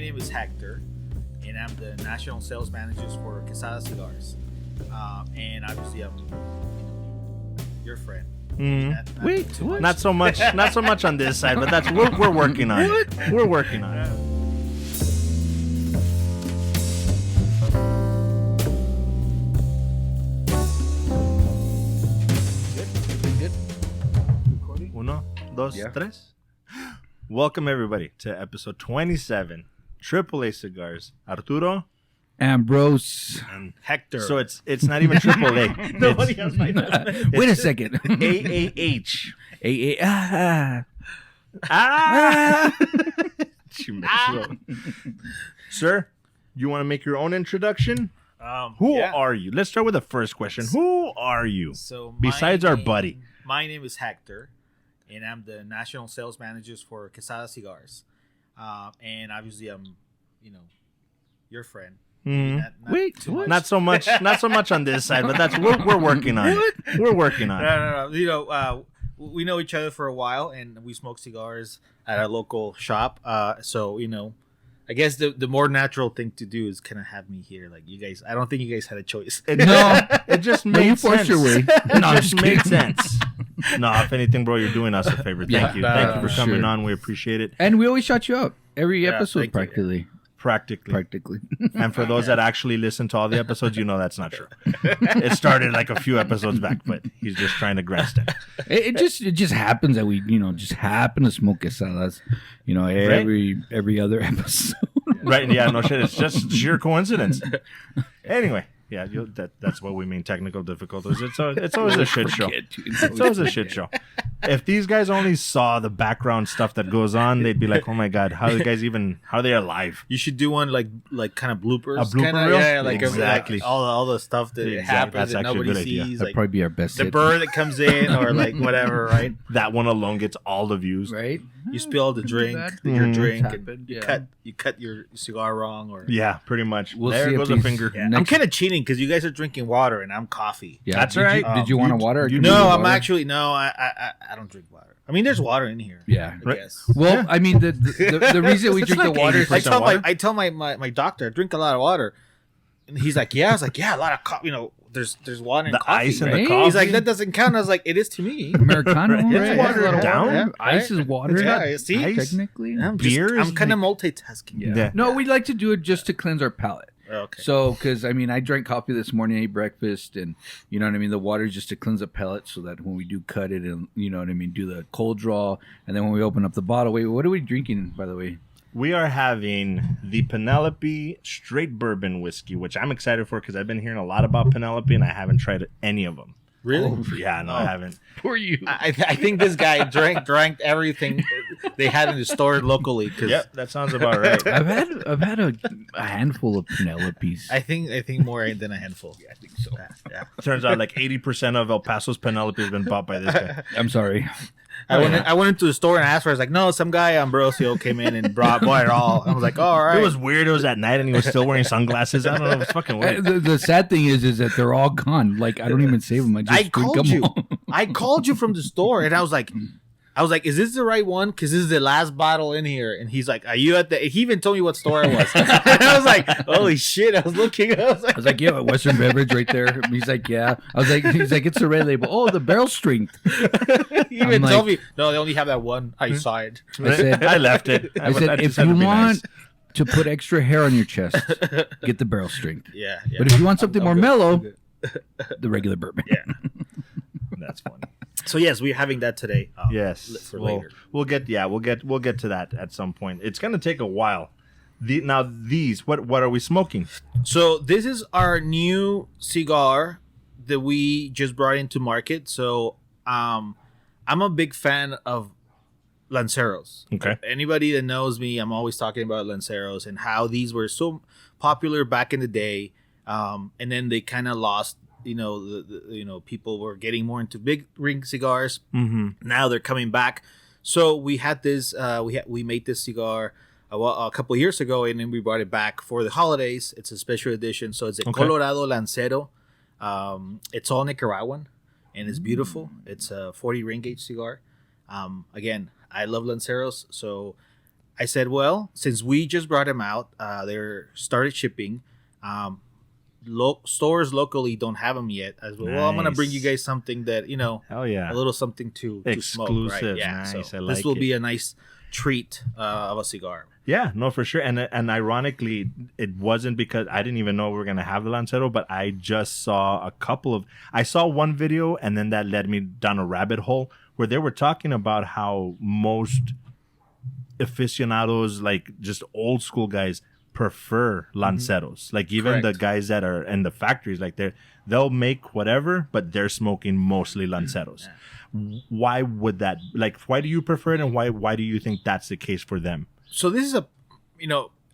name is Hector, and I'm the national sales manager for Quesada Cigars. And obviously, I'm your friend. Not so much on this side, but that's we're working on it. We're working on it. Good. Recording? Uno, dos, tres. Welcome everybody to episode 27, AAA Cigars. Arturo, Ambrose, and Hector. So it's not even AAA. Nobody has my name. Wait a second. AAH. Sir, you want to make your own introduction? Who are you? Let's start with the first question. Who are you? So besides our buddy. My name is Hector, and I'm the national sales manager for Casa Cigars. And obviously, I'm, your friend. Not so much on this side, but that's we're working on it. We're working on it. No. We know each other for a while, and we smoke cigars at our local shop. So I guess the more natural thing to do is kind of have me here. Like you guys, I don't think you guys had a choice. It just made sense. Your way. It just made sense. No, if anything, bro, you're doing us a favor. Thank you for coming on. We appreciate it. And we always shout you out every episode, practically. Practically. And for those that actually listen to all the episodes, that's not true. It started like a few episodes back, but he's just trying to grasp it. It just happens that we just happen to smoke quesadas, every other episode. Right? Yeah, no shit. It's just sheer coincidence. Anyway, yeah, that's what we mean. Technical difficulties. It's always a shit show. It's always a shit show. If these guys only saw the background stuff that goes on, they'd be like, "Oh my god, how are they alive?" You should do one like kind of bloopers. A blooper reel? Yeah, like exactly. All the stuff that happens that nobody sees. That'd probably be our best. The bird that comes in, or like whatever, right? That one alone gets all the views, right? You spill the drink, your drink, and you cut your cigar wrong, or pretty much. There goes a finger. Yeah. I'm kind of cheating because you guys are drinking water and I'm coffee. Yeah, that's right. Did you want a water? No, I'm actually I don't drink water. I mean, there's water in here. Yeah, I guess. Well, I mean, the reason we drink the water is I tell my doctor I drink a lot of water, and he's like, yeah. I was like, yeah, a lot of coffee. There's water in the coffee. Ice in right? the coffee. He's like, that doesn't count. I was like, it is to me. Americano, It's right? watered down. Yeah. Ice is water. Yeah, see, technically. I'm kind of multitasking. Yeah. No, we like to do it just to cleanse our palate. Okay. So, because I drank coffee this morning, ate breakfast, and you know what I mean. The water is just to cleanse the palate, so that when we do cut it, and do the cold draw, and then when we open up the bottle, wait, what are we drinking, by the way? We are having the Penelope straight bourbon whiskey, which I'm excited for because I've been hearing a lot about Penelope, and I haven't tried any of them. Really? I haven't. For you, I think this guy drank everything they had in the store locally. Yep, that sounds about right. I've had a handful of Penelopes. I think more than a handful. I think so. Yeah. Turns out like 80% of El Paso's Penelope has been bought by this guy. I'm sorry. I went into the store and asked for it. I was like, no, some guy Ambrosio came in and bought it all. I was like, oh, all right. It was weird. It was at night and he was still wearing sunglasses. I don't know. It was fucking weird. The sad thing is that they're all gone. Like, I don't even save them. I called you. I called you from the store and I was like, is this the right one? Because this is the last bottle in here. And he's like, are you at the... He even told me what store it was. And I was like, holy shit. I was looking. I was like, yeah, Western Beverage right there. He's like, yeah. He's like, it's a red label. Oh, the barrel strength. He even told me, no, they only have that one. I saw it. I left it. I said, if you want to put extra hair on your chest, get the barrel strength. Yeah. But if you want something more mellow, the regular bourbon. Yeah. That's funny. So yes, we're having that today. Yes, for later. We'll get to that at some point. It's gonna take a while. What are we smoking? So this is our new cigar that we just brought into market. So I'm a big fan of Lanceros. Okay. Anybody that knows me, I'm always talking about Lanceros and how these were so popular back in the day, and then they kind of lost. People were getting more into big ring cigars. Mm-hmm. Now they're coming back. So we had this. We made this cigar a couple of years ago, and then we brought it back for the holidays. It's a special edition. So it's a Colorado Lancero. It's all Nicaraguan, and it's beautiful. It's a 40 ring gauge cigar. Again, I love Lanceros, so I said, well, since we just brought them out, they're started shipping. Stores locally don't have them yet. As well, I'm gonna bring you guys something that hell yeah, a little something to smoke, right? Yeah, nice. So like this will be a nice treat of a cigar. Yeah, no, for sure. And ironically, it wasn't because I didn't even know we were gonna have the Lancero, but I just saw I saw one video, and then that led me down a rabbit hole where they were talking about how most aficionados, like just old school guys, prefer Lanceros. Like even the guys that are in the factories, like they'll make whatever, but they're smoking mostly Lanceros. Why would that? Like, why do you prefer it, and why do you think that's the case for them? So this is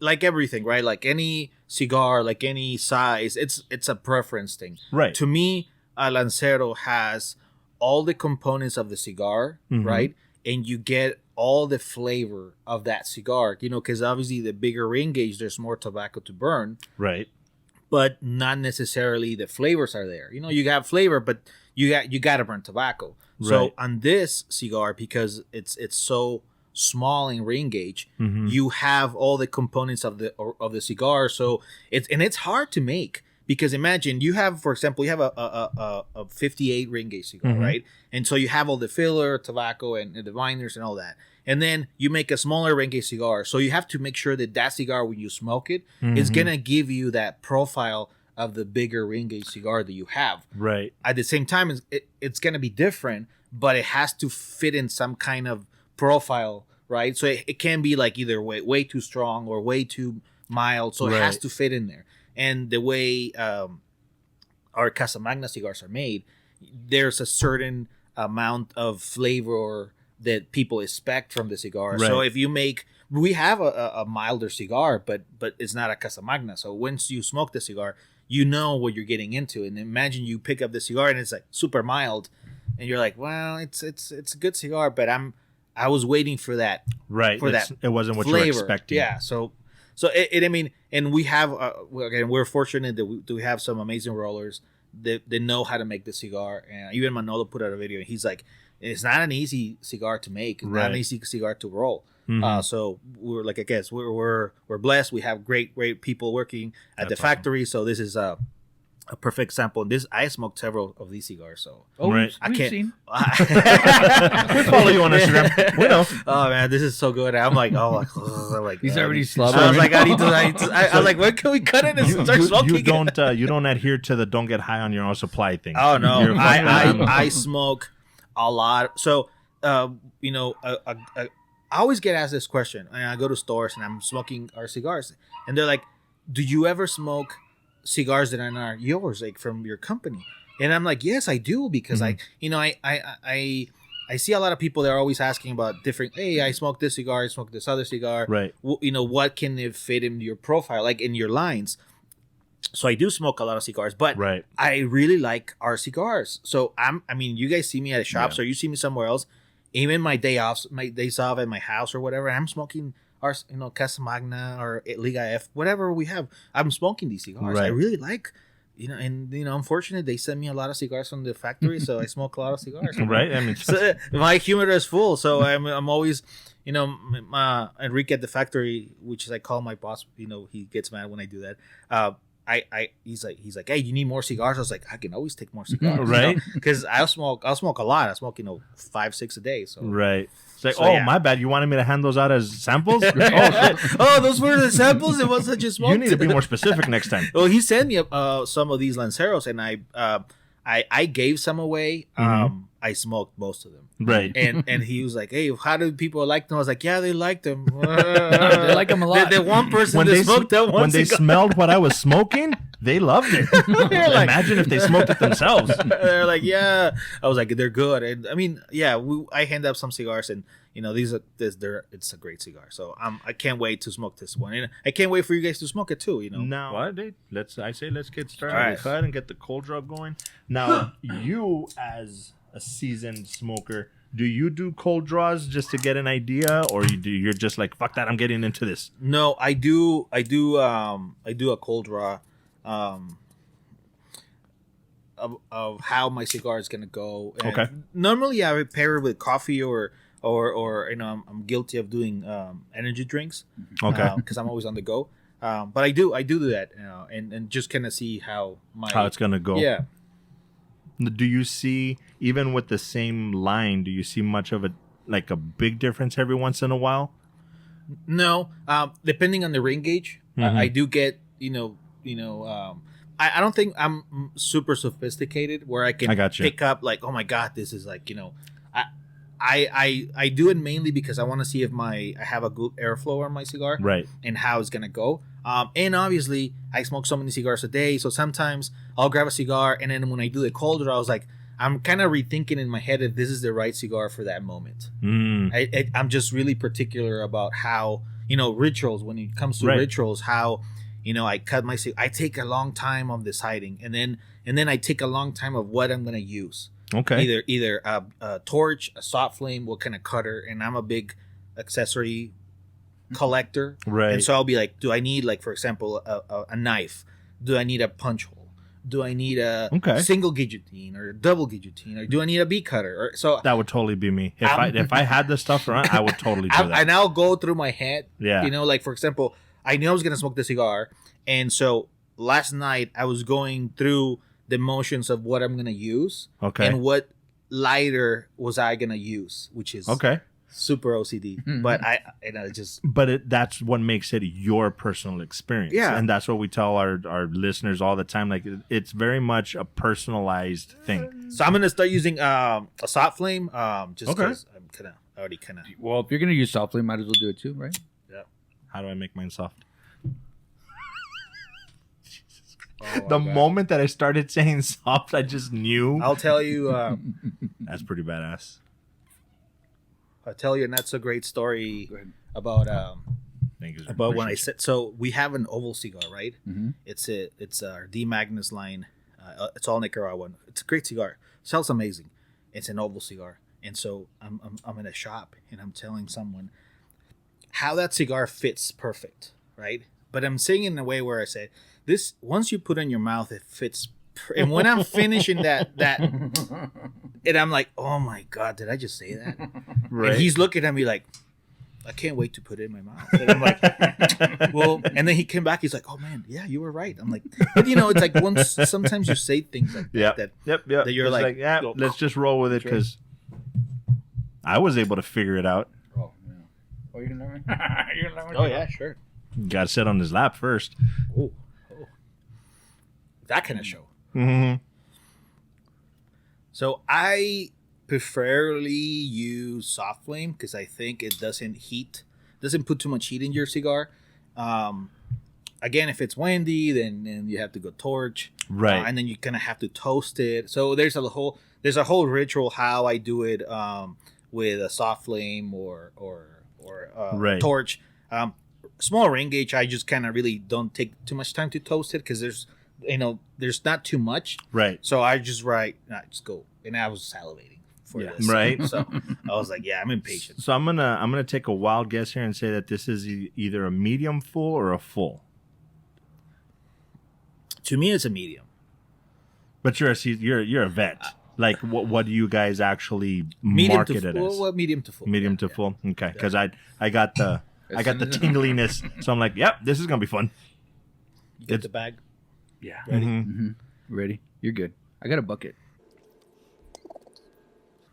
like everything, right? Like any cigar, like any size, it's a preference thing. Right. To me, a Lancero has all the components of the cigar, right? And you get all the flavor of that cigar, because obviously the bigger ring gauge, there's more tobacco to burn. Right. But not necessarily the flavors are there. You have flavor, but you got to burn tobacco. Right. So on this cigar, because it's so small in ring gauge, you have all the components of the cigar. So it's hard to make, because imagine you have, for example, a 58 ring gauge cigar, right? And so you have all the filler, tobacco, and the binders and all that. And then you make a smaller ring gauge cigar. So you have to make sure that cigar, when you smoke it, is going to give you that profile of the bigger ring gauge cigar that you have. Right. At the same time, it's going to be different, but it has to fit in some kind of profile, right? So it can be like either way too strong or way too mild. So it has to fit in there. And the way our Casa Magna cigars are made, there's a certain amount of flavor that people expect from the cigar. Right. So if you we have a milder cigar, but it's not a Casa Magna. So once you smoke the cigar, you know what you're getting into. And imagine you pick up the cigar and it's like super mild, and you're like, well, it's a good cigar, but I was waiting for that. Right. It wasn't what flavor. You were expecting. Yeah. So and we have again, we're fortunate that we have some amazing rollers that know how to make the cigar. And even Manolo put out a video, and he's like, it's not an easy cigar to make. It's not an easy cigar to roll. So we're like, I guess we're blessed. We have great people working at the factory. Awesome. So this is a perfect sample. And I smoked several of these cigars. So I can't. Seen. We follow you on Instagram. We know. Oh man, this is so good. I'm like, he's already slobbering. I was like, I was like, when can we cut it and start smoking? You don't adhere to the don't get high on your own supply thing. Oh no, I smoke a lot. So I always get asked this question, and I go to stores and I'm smoking our cigars, and they're like, do you ever smoke cigars that are not yours, like from your company? And I'm like, yes, I do, because I see a lot of people that are always asking about different, hey, I smoke this cigar, I smoke this other cigar, right? What can it fit in your profile, like in your lines? So I do smoke a lot of cigars, but I really like our cigars. So you guys see me at a shop, or you see me somewhere else, even my days off at my house or whatever, I'm smoking our, Casa Magna or Liga F, whatever we have. I'm smoking these cigars. I really like, and I'm fortunate they send me a lot of cigars from the factory, so I smoke a lot of cigars. Right. I mean, so my humidor is full, so I'm always, Enrique at the factory, which is I call my boss. He gets mad when I do that. He's like, hey, you need more cigars? I was like, I can always take more cigars, right? Because I'll smoke a lot. I smoke 5-6 a day. So It's like, my bad. You wanted me to hand those out as samples? Those were the samples. It wasn't just smoked. You need to be more specific next time. Well, he sent me some of these Lanceros, and I gave some away. I smoked most of them. Right. And he was like, hey, how do people like them? I was like, yeah, they like them. They like them a lot. The one person that smoked that one when they smelled what I was smoking, they loved it. Imagine if they smoked it themselves. They're like, yeah. I was like, they're good. And I hand out some cigars, and it's a great cigar. So I can't wait to smoke this one, and I can't wait for you guys to smoke it too. Now, let's get started with that and get the cold draw going. Now, you as a seasoned smoker, do you do cold draws just to get an idea, or you're just like, fuck that, I'm getting into this? No, I do a cold draw of how my cigar is gonna go. And normally I would pair it with coffee or or I'm guilty of doing energy drinks. Okay. Because I'm always on the go. But I do that, and just kind of see how it's gonna go. Yeah. Do you see, even with the same line, do you see much of a big difference every once in a while? No, depending on the ring gauge, I do get I don't think I'm super sophisticated where I can pick up like, oh my god, this is like I do it mainly because I want to see if I have a good airflow on my cigar, right, and how it's gonna go. And obviously, I smoke so many cigars a day, so sometimes I'll grab a cigar, and then when I do the cold draw, I was like, I'm kind of rethinking in my head if this is the right cigar for that moment. I'm just really particular about how rituals. When it comes to rituals, how I cut my cigar. I take a long time on deciding, and then I take a long time of what I'm gonna use. Okay. Either a torch, a soft flame, what kind of cutter, and I'm a big accessory collector, right? And so I'll be like, do I need, like, for example, a knife? Do I need a punch hole? Do I need a single guillotine or a double guillotine, or do I need a bead cutter? Or so that would totally be me if I had the stuff around. I would totally do that. And I'll go through my head. Yeah, like, for example, I knew I was gonna smoke the cigar, and so last night I was going through the motions of what I'm gonna use, and what lighter was I gonna use, which is super OCD, but that's what makes it your personal experience. Yeah, and that's what we tell our listeners all the time. Like, it's very much a personalized thing. So I'm gonna start using a soft flame, just because I'm already kind of. Well, if you're gonna use soft flame, might as well do it too, right? Yeah. How do I make mine soft? Oh, the moment that I started saying soft, I just knew. I'll tell you. That's pretty badass. I'll tell you a not so great story about when I said. So we have an oval cigar, right? Mm-hmm. It's our D Magnus line. It's all Nicaraguan. It's a great cigar. Smells amazing. It's an oval cigar, and so I'm in a shop and I'm telling someone how that cigar fits perfect, right? But I'm saying it in a way where I say, this, once you put it in your mouth, it fits. And when I'm finishing that, and I'm like, oh my god, did I just say that? Right. And he's looking at me like, I can't wait to put it in my mouth. And I'm like, well, and then he came back. He's like, oh man, yeah, you were right. I'm like, but it's like once sometimes you say things like that, that you're like, yeah, let's just roll with it, because I was able to figure it out. Oh, yeah. Oh, you can learn. Oh yeah, sure. You got to sit on his lap first. Oh. That kind of show. Mm-hmm. So I preferably use soft flame because I think it doesn't put too much heat in your cigar. Again, if it's windy, then you have to go torch, right? And then you kind of have to toast it. So there's a whole ritual how I do it with a soft flame or torch. Small ring gauge, I just kind of really don't take too much time to toast it because there's not too much. Right. So I just just go. And I was salivating for this. Right. So I was like, yeah, I'm impatient. So I'm gonna take a wild guess here and say that this is either a medium full or a full. To me, it's a medium. But you're a vet. Like, what do you guys actually market it as? Well, medium to full. Medium to full. Okay. Because I got the tingliness. So I'm like, yep, this is gonna be fun. You get the bag. Yeah. Ready? Mm-hmm. Ready? You're good. I got a bucket.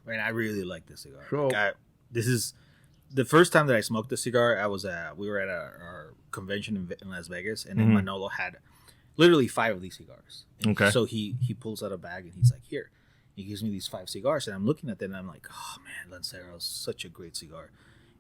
Man, I really like this cigar. Sure. This is the first time that I smoked this cigar. We were at our convention in Las Vegas, and then Manolo had literally 5 of these cigars. And so he pulls out a bag and he's like, here. He gives me these 5 cigars, and I'm looking at them and I'm like, oh man, Lancero's such a great cigar.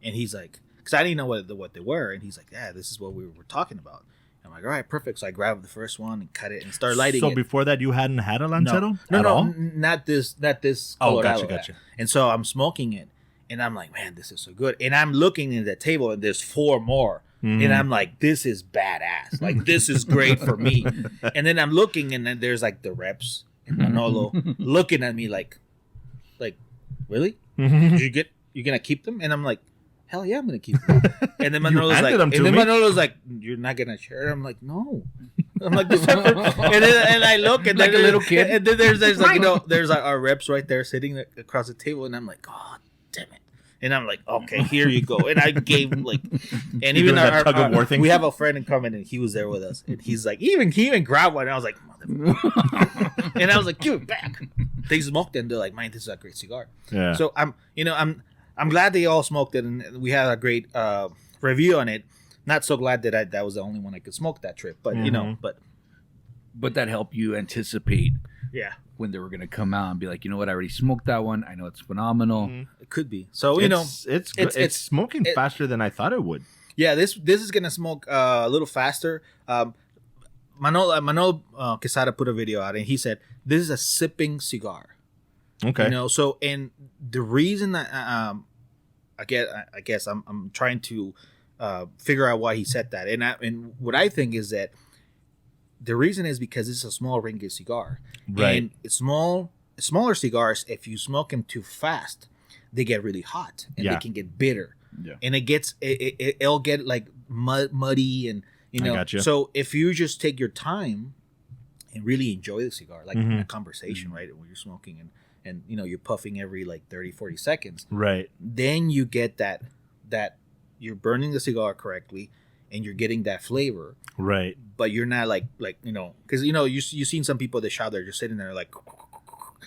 And he's like, because I didn't know what they were, and he's like, yeah, this is what we were talking about. I'm like, all right, perfect. So I grabbed the first one and cut it and started lighting it. So before that, you hadn't had a Lancero? No, not this Colorado. Oh, gotcha. And so I'm smoking it, and I'm like, man, this is so good. And I'm looking at the table, and there's 4 more. And I'm like, this is badass. Like, this is great for me. And then I'm looking, and then there's like the reps and Manolo looking at me like, really? You're gonna keep them? And I'm like, hell yeah, I'm gonna keep them. And then Manolo's like, you're not gonna share? I'm like, no. I'm like, this and I look, and like a little kid. And then there's like, there's like our reps right there sitting across the table, and I'm like, oh damn it. And I'm like, okay, here you go. And I gave him like, and even that tug of war thing? we have a friend in common, and he was there with us, and he's like, he even grabbed one. And I was like, motherfucker. And I was like, give it back. They smoked it, and they're like, man, this is a great cigar. Yeah. So I'm glad they all smoked it, and we had a great review on it. Not so glad that that was the only one I could smoke that trip, but But that helped you anticipate yeah, when they were going to come out and be like, you know what, I already smoked that one. I know it's phenomenal. it could be. So it's smoking faster than I thought it would. yeah, this is gonna smoke a little faster. Manolo Quesada put a video out, and he said this is a sipping cigar. Okay. So and the reason that I guess I'm trying to figure out why he said that, and what I think is that the reason is because it's a small ring gauge cigar, right? And smaller cigars, if you smoke them too fast, they get really hot and they can get bitter, and it'll get like muddy and I gotcha. So if you just take your time and really enjoy the cigar, like in a conversation, right, when you're smoking and you're puffing every like 30-40 seconds, right, then you get that you're burning the cigar correctly and you're getting that flavor, right, but you're not like because you've seen some people at the shop, they're just sitting there like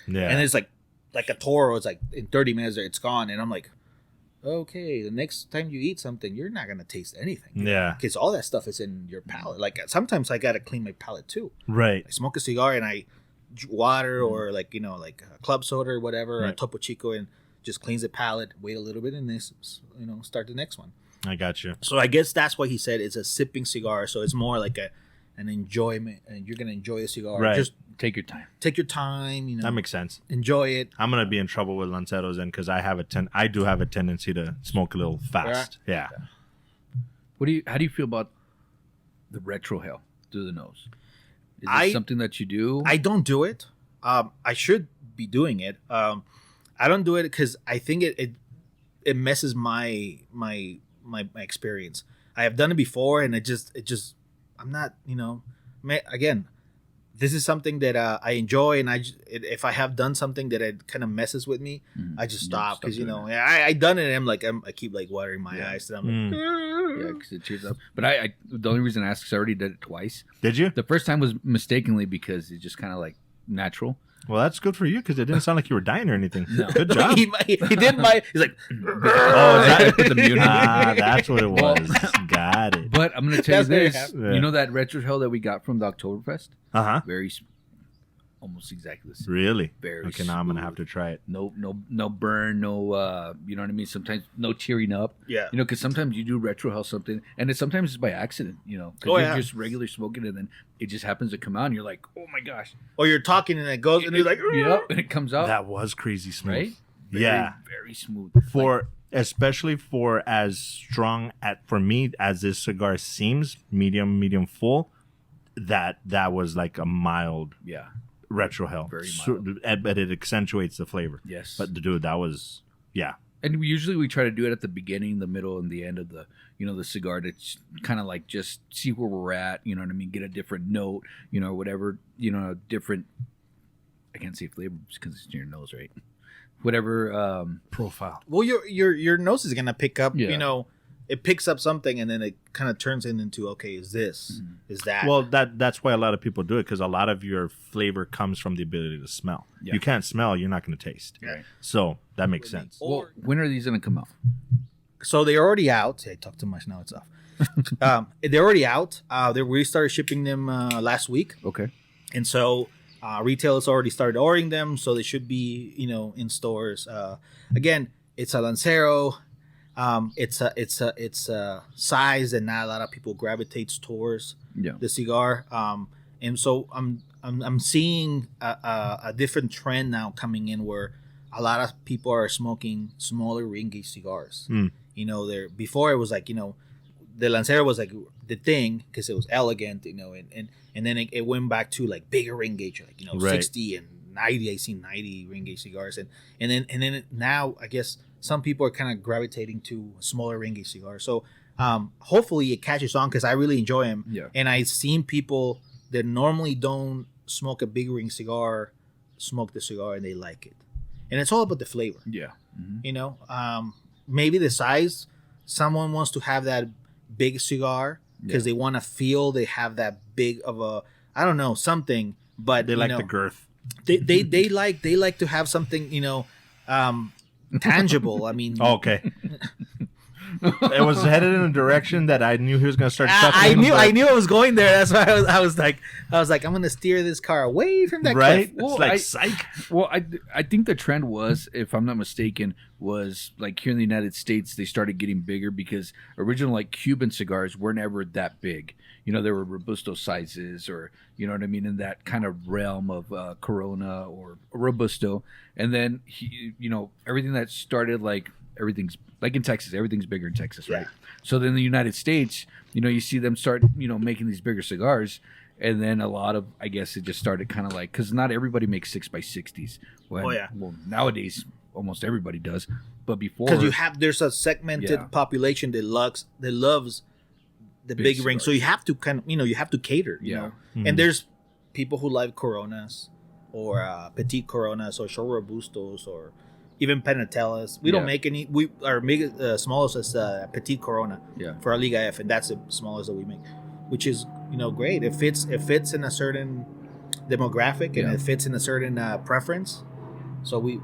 and it's like a Toro, it's like in 30 minutes it's gone, and I'm like, okay, the next time you eat something, you're not gonna taste anything, because all that stuff is in your palate. Like sometimes I gotta clean my palate too, right. I smoke a cigar and I water or like like a club soda or whatever, or a Topo Chico, and just cleans the palate, wait a little bit, and this start the next one. I got you. So I guess that's why he said it's a sipping cigar. So it's more like an enjoyment, and you're gonna enjoy the cigar. Right. Just take your time. Take your time. That makes sense. Enjoy it. I'm gonna be in trouble with Lanceros then, because I do have a tendency to smoke a little fast. Yeah. How do you feel about the retro hell through the nose? Is this something that you do? I don't do it. I should be doing it. I don't do it because I think it messes my experience. I have done it before, and it just I'm not again. This is something that I enjoy, and if I have done something that it kind of messes with me, I just stop, because I done it, and I'm like I keep like watering my eyes, and I'm like because it cheers up. But I the only reason I asked is I already did it twice. Did you? The first time was mistakenly because it's just kind of like natural. Well, that's good for you, because it didn't sound like you were dying or anything. No. Good job. he did he's like, Put the mute on. That's what it was. Got it. But I'm gonna tell you That's this. very You know that retro hell that we got from the Oktoberfest? Very Almost exactly the same. Really? Very okay, now I'm gonna smooth. have to try it. No burn, no you know what I mean? Sometimes no tearing up. Yeah. Because sometimes you do retro hell something, and sometimes it's by accident, because you're just regular smoking, and then it just happens to come out, and you're like, oh my gosh. or you're talking and it goes, and you're like, yep, and it comes out. That was crazy smooth. Right? Yeah. Very smooth. Especially for as strong for me as this cigar seems, medium full, that was like a mild retro hell. Very mild. But it accentuates the flavor. Yes. But dude, that was And we try to do it at the beginning, the middle, and the end of the the cigar to kind of like just see where we're at. You know what I mean? Get a different note, whatever. A different. I can't say flavor because it's in your nose, right? Whatever profile. well, your nose is gonna pick up. Yeah. It picks up something, and then it kind of turns it into, okay, is this, is that? well, that's why a lot of people do it, because a lot of your flavor comes from the ability to smell. Yeah. You can't smell, you're not going to taste. Right. So that makes sense. Well, when are these going to come out? So they're already out. I talked too much. Now it's off. They're already out. We started shipping them last week, Okay. and so retailers already started ordering them. So they should be, in stores. Again, it's a Lancero. It's a size that not a lot of people gravitates towards the cigar. And so I'm seeing a different trend now coming in, where a lot of people are smoking smaller ring gauge cigars. Before it was like, the Lancero was like the thing because it was elegant, and then it went back to like bigger ring gauge, like Right. 60 and 90. I seen 90 ring gauge cigars, and then now I guess some people are kind of gravitating to smaller ring gauge cigars. So hopefully it catches on, because I really enjoy them. Yeah. And I've seen people that normally don't smoke a big ring cigar smoke the cigar, and they like it. And it's all about the flavor. Yeah. Mm-hmm. maybe the size. Someone wants to have that big cigar because they want to feel they have that big of a, I don't know, something. But They like the girth. They like to have something, tangible. I mean, Okay. It was headed in a direction that I knew he was going to start chuckling. I knew I was going there. That's why I was like, I'm going to steer this car away from that right? cliff. It's like psych. Well, I think the trend was, if I'm not mistaken, was like here in the United States, they started getting bigger because original like Cuban cigars weren't ever that big. There were Robusto sizes, or you know what I mean, in that kind of realm of Corona or Robusto. And then everything that started everything's like in Texas, everything's bigger in Texas, right? So then the United States, you see them start, making these bigger cigars. And then a lot of, I guess it just started kind of like, because not everybody makes 6x60s. Well, nowadays, almost everybody does. But before. Because there's a segmented population that loves the big ring. So you have to kind of, you have to cater, you know. Mm-hmm. And there's people who like Coronas or Petite Coronas or Short Robustos or even Penatellas. We don't make any. Our smallest is Petite Corona for our Liga F, and that's the smallest that we make, which is great. It fits in a certain demographic and it fits in a certain preference. So we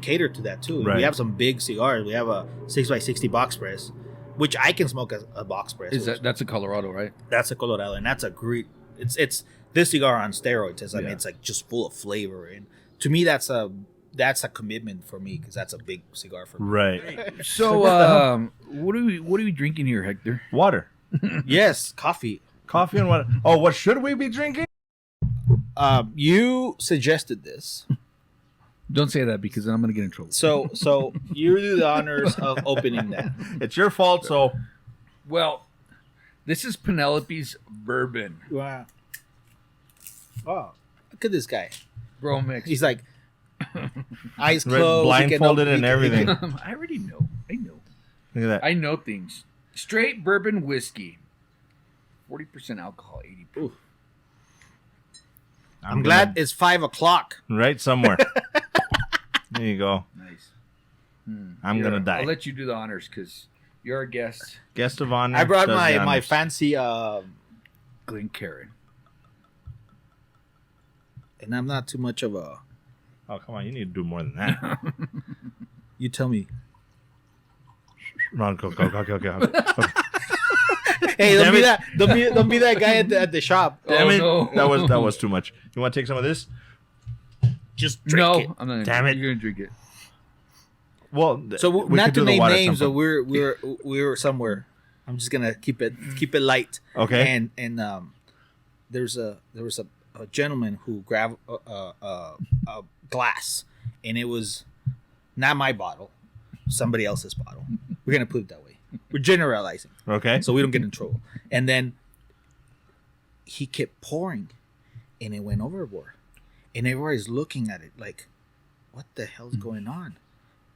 cater to that too. Right. We have some big cigars. We have a 6x60 box press, which I can smoke as a box press. That's a Colorado, right? That's a Colorado, and that's a great. It's this cigar on steroids. I mean, it's like just full of flavor, and to me, that's a commitment for me because that's a big cigar for me. Right. So, what are we drinking here, Hector? Water. Yes, coffee. Coffee and water. Oh, what should we be drinking? You suggested this. Don't say that because then I'm gonna get in trouble. So you do the honors of opening that. It's your fault. So, well, this is Penelope's Bourbon. Wow. Oh, look at this guy, bro. Mix. He's like eyes closed, blindfolded, and everything. I already know. I know. Look at that. I know things. Straight bourbon whiskey, 40% alcohol, 80 proof. I'm glad it's 5:00. Right somewhere. There you go. Nice. I'm gonna die. I'll let you do the honors because you're a guest. Guest of honor. I brought my fancy Glencairn. And I'm not too much of a. Oh, come on! You need to do more than that. You tell me. Ron, go. Hey, don't be that. Don't be that guy at the shop. Damn it! No. That was too much. You want to take some of this? Just drink it. I'm not. Damn it! You're gonna drink it. Well, so not to name names, but we're somewhere. I'm just gonna keep it light. Okay. And there was a gentleman who grabbed a glass, and it was not my bottle, somebody else's bottle. We're gonna put it that way. We're generalizing. Okay. So we don't get in trouble. And then he kept pouring, and it went overboard. And everybody's looking at it like, what the hell's going on?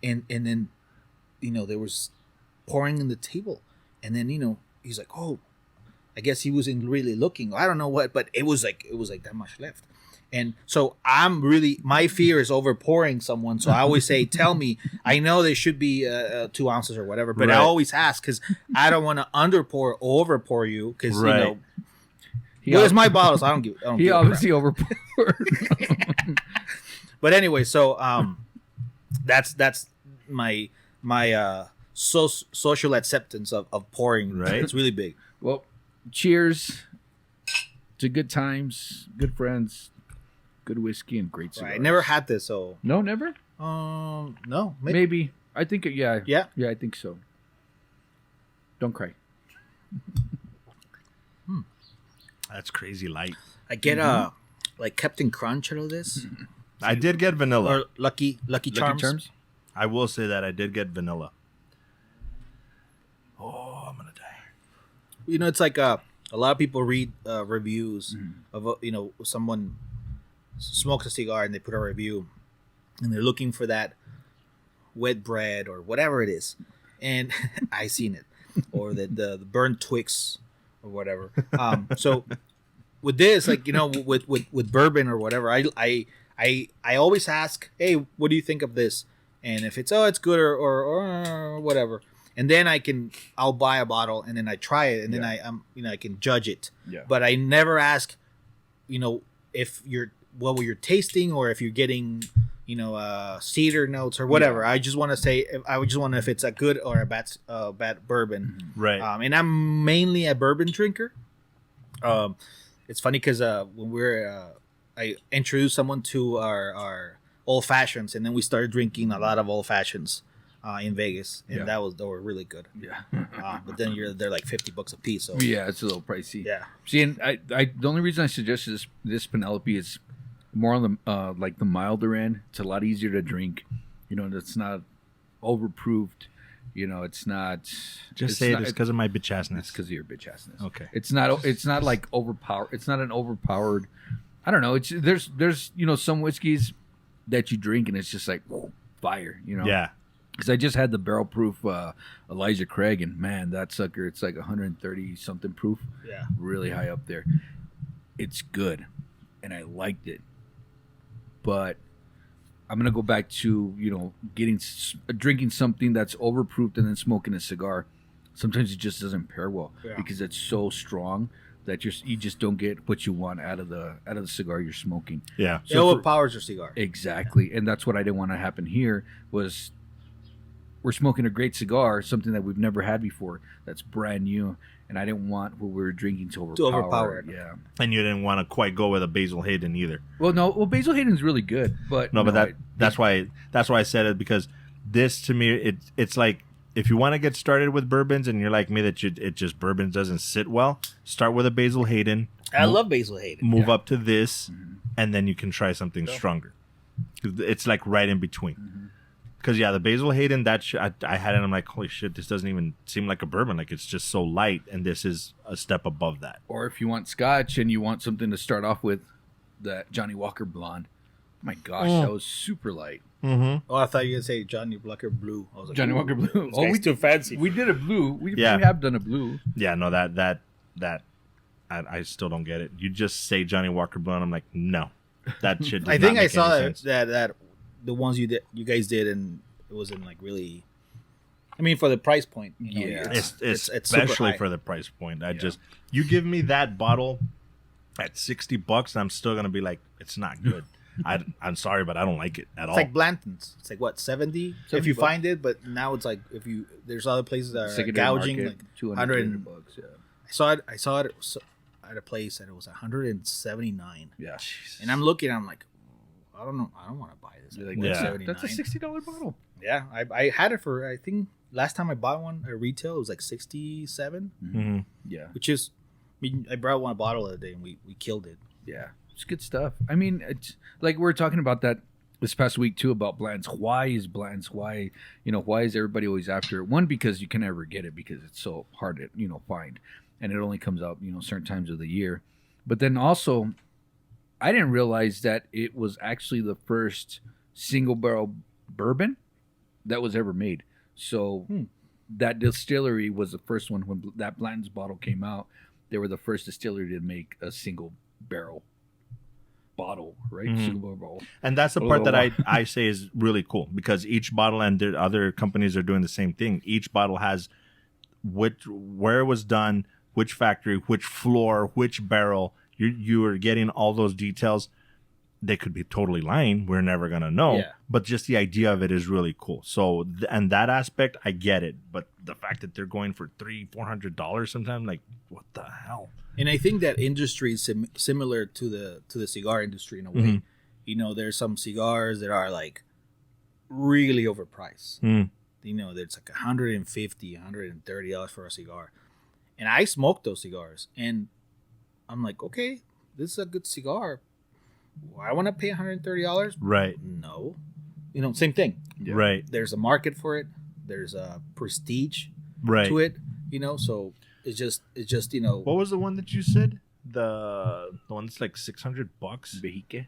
And then, there was pouring in the table. And then, he's like, oh, I guess he wasn't really looking. I don't know what, but it was like that much left. And so my fear is over pouring someone. So I always say, tell me, I know they should be 2 ounces or whatever, but I always ask because I don't want to underpour or over pour you because, it's my bottle, so I don't give he obviously overpoured. But anyway, so that's my social acceptance of pouring. Right. It's really big. Well, cheers to good times, good friends, good whiskey, and great cigars. Right. I never had this, so no, never. No, maybe. I think yeah. I think so. Don't cry. That's crazy light. I get like Captain Crunch out of this. I did get vanilla or Lucky Charms. I will say that I did get vanilla. Oh, I'm gonna die. It's like a lot of people read reviews of someone smokes a cigar and they put a review and they're looking for that wet bread or whatever it is, and I seen it, or the burnt Twix or whatever. So with this, like with bourbon or whatever, I always ask, hey, what do you think of this? and if it's good or whatever, and then I'll buy a bottle and then I try it and then I can judge it. Yeah. But I never ask, if what you're tasting or if you're getting, cedar notes or whatever. I just want to say, if it's a good or a bad bourbon. Right. And I'm mainly a bourbon drinker. It's funny because when I introduced someone to our old fashions, and then we started drinking a lot of old fashions in Vegas, and they were really good. Yeah. But then they're like $50 a piece. So Yeah, it's a little pricey. yeah. See, and the only reason I suggested this Penelope is more on the like the milder end. It's a lot easier to drink. It's not overproofed. It's not. Just say it's because of my bitch assness. It's because of your bitch assness. Okay. It's not like overpowered. It's not an overpowered. I don't know. There's some whiskeys that you drink and it's just like fire. Yeah. Because I just had the barrel proof Elijah Craig, and man, that sucker, it's like 130 something proof. Yeah. Really high up there. It's good, and I liked it. But I'm gonna go back to drinking something that's overproofed and then smoking a cigar. Sometimes it just doesn't pair well because it's so strong that you just don't get what you want out of the cigar you're smoking. Yeah. It overpowers your cigar. Exactly, and that's what I didn't want to happen here. Was we're smoking a great cigar, something that we've never had before, that's brand new, and I didn't want what we were drinking to overpower it. Yeah. And you didn't want to quite go with a Basil Hayden either. Well, Basil Hayden's really good, but that's why I said it, because this to me it's like, if you want to get started with bourbons and you're like me that bourbon doesn't sit well, start with a Basil Hayden. I love Basil Hayden. Move up to this, and then you can try something stronger. It's like right in between. Because the Basil Hayden, I had it and I'm like, holy shit, this doesn't even seem like a bourbon. Like, it's just so light, and this is a step above that. Or if you want scotch and you want something to start off with, that Johnny Walker Blonde. My gosh, that was super light. Mm-hmm. Oh, I thought you were going to say Johnny Walker Blue. I was like, Johnny Walker Blue. We too fancy. We did a blue. We have done a blue. Yeah, no, that I still don't get it. You just say Johnny Walker Blonde, I'm like, no, that shit. Does I think not I make saw any sense. that you guys did, and it wasn't like really. I mean, for the price point, it's especially for the price point. You give me that bottle at $60, and I'm still gonna be like, it's not good. I'm sorry, but I don't like it at all. It's like Blanton's. It's like what, 70 if you $70. find it, but now it's like there's other places that are gouging market, like 200 bucks. Yeah. I saw it at a place and it was 179. Yeah. And I'm looking, I'm like, I don't know, I don't want to buy this. Like, $179. that's a $60 bottle. Yeah, I had it for, I think last time I bought one at retail it was like 67. Mm-hmm. Yeah. Which is, I brought one bottle the other day and we killed it. Yeah. It's good stuff. I mean, it's like we were talking about that this past week too, about blends. Why is blends? Why is everybody always after it? One, because you can never get it because it's so hard to, find. And it only comes out, certain times of the year. But then also, I didn't realize that it was actually the first single barrel bourbon that was ever made. So that distillery was the first one when that Blanton's bottle came out. They were the first distillery to make a single barrel bottle, right? Mm-hmm. Single barrel bottle. And that's the part that I say is really cool, because each bottle, and the other companies are doing the same thing. Each bottle has where it was done, which factory, which floor, which barrel. You are getting all those details. They could be totally lying. We're never going to know. Yeah. But just the idea of it is really cool. So, and that aspect, I get it. But the fact that they're going for $300-$400 sometimes, like, what the hell? And I think that industry is similar to the cigar industry in a way. Mm-hmm. There's some cigars that are like really overpriced. There's like $150, $130 for a cigar. And I smoke those cigars. And I'm like, okay, this is a good cigar. I want to pay $130. Right. No. Same thing. Yeah. Right. There's a market for it. There's a prestige to it. So it's just What was the one that you said? The one that's like $600? Vejique.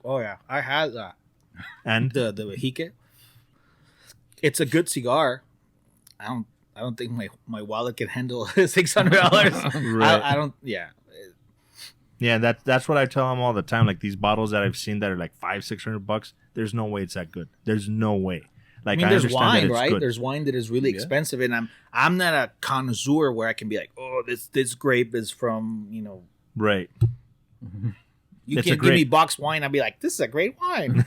Oh yeah, I had that. And the Vejique. It's a good cigar. I don't think my wallet can handle $600. Right. I don't. Yeah. Yeah, that's what I tell them all the time. Like, these bottles that I've seen that are like $500-$600, there's no way it's that good. There's no way. Like, I mean, there's understand that wine, it's right? good. There's wine that is really expensive, and I'm not a connoisseur where I can be like, oh, this grape is from, you know, Right. you It's can a give me great- box wine. I'll be like, this is a great wine.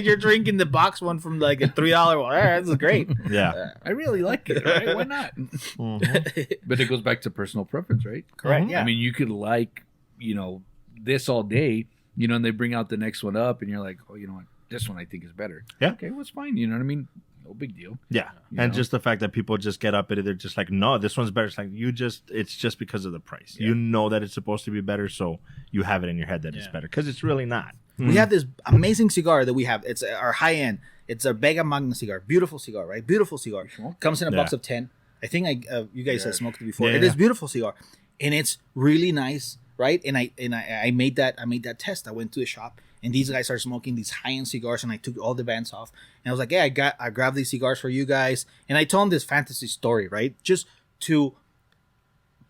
You're drinking the box one from like a $3 one. All right, this is great. Yeah. I really like it. Right? Why not? But it goes back to personal preference, right? Correct. Yeah. I mean, you could like, you know, this all day, you know, and they bring out the next one up, and you're like, oh, you know what? This one I think is better. Yeah. Okay, well, it's fine. You know what I mean? No big deal. Yeah. You And know? just the fact that people just get up and they're just like, no, this one's better. It's like, it's just because of the price. Yeah. You know that it's supposed to be better, so you have it in your head that it's Yeah. better, because it's really not. We have this amazing cigar that we have. It's our high end. It's a Casa Magna cigar. Beautiful cigar, right? Beautiful cigar. Comes in a box Yeah. of 10. I think you guys have smoked it before. Yeah, It yeah. is beautiful cigar, and it's really nice, right? And I made that test. I went to a shop, and these guys are smoking these high end cigars, and I took all the bands off, and I was like, yeah, I grabbed these cigars for you guys, and I told them this fantasy story, right? Just to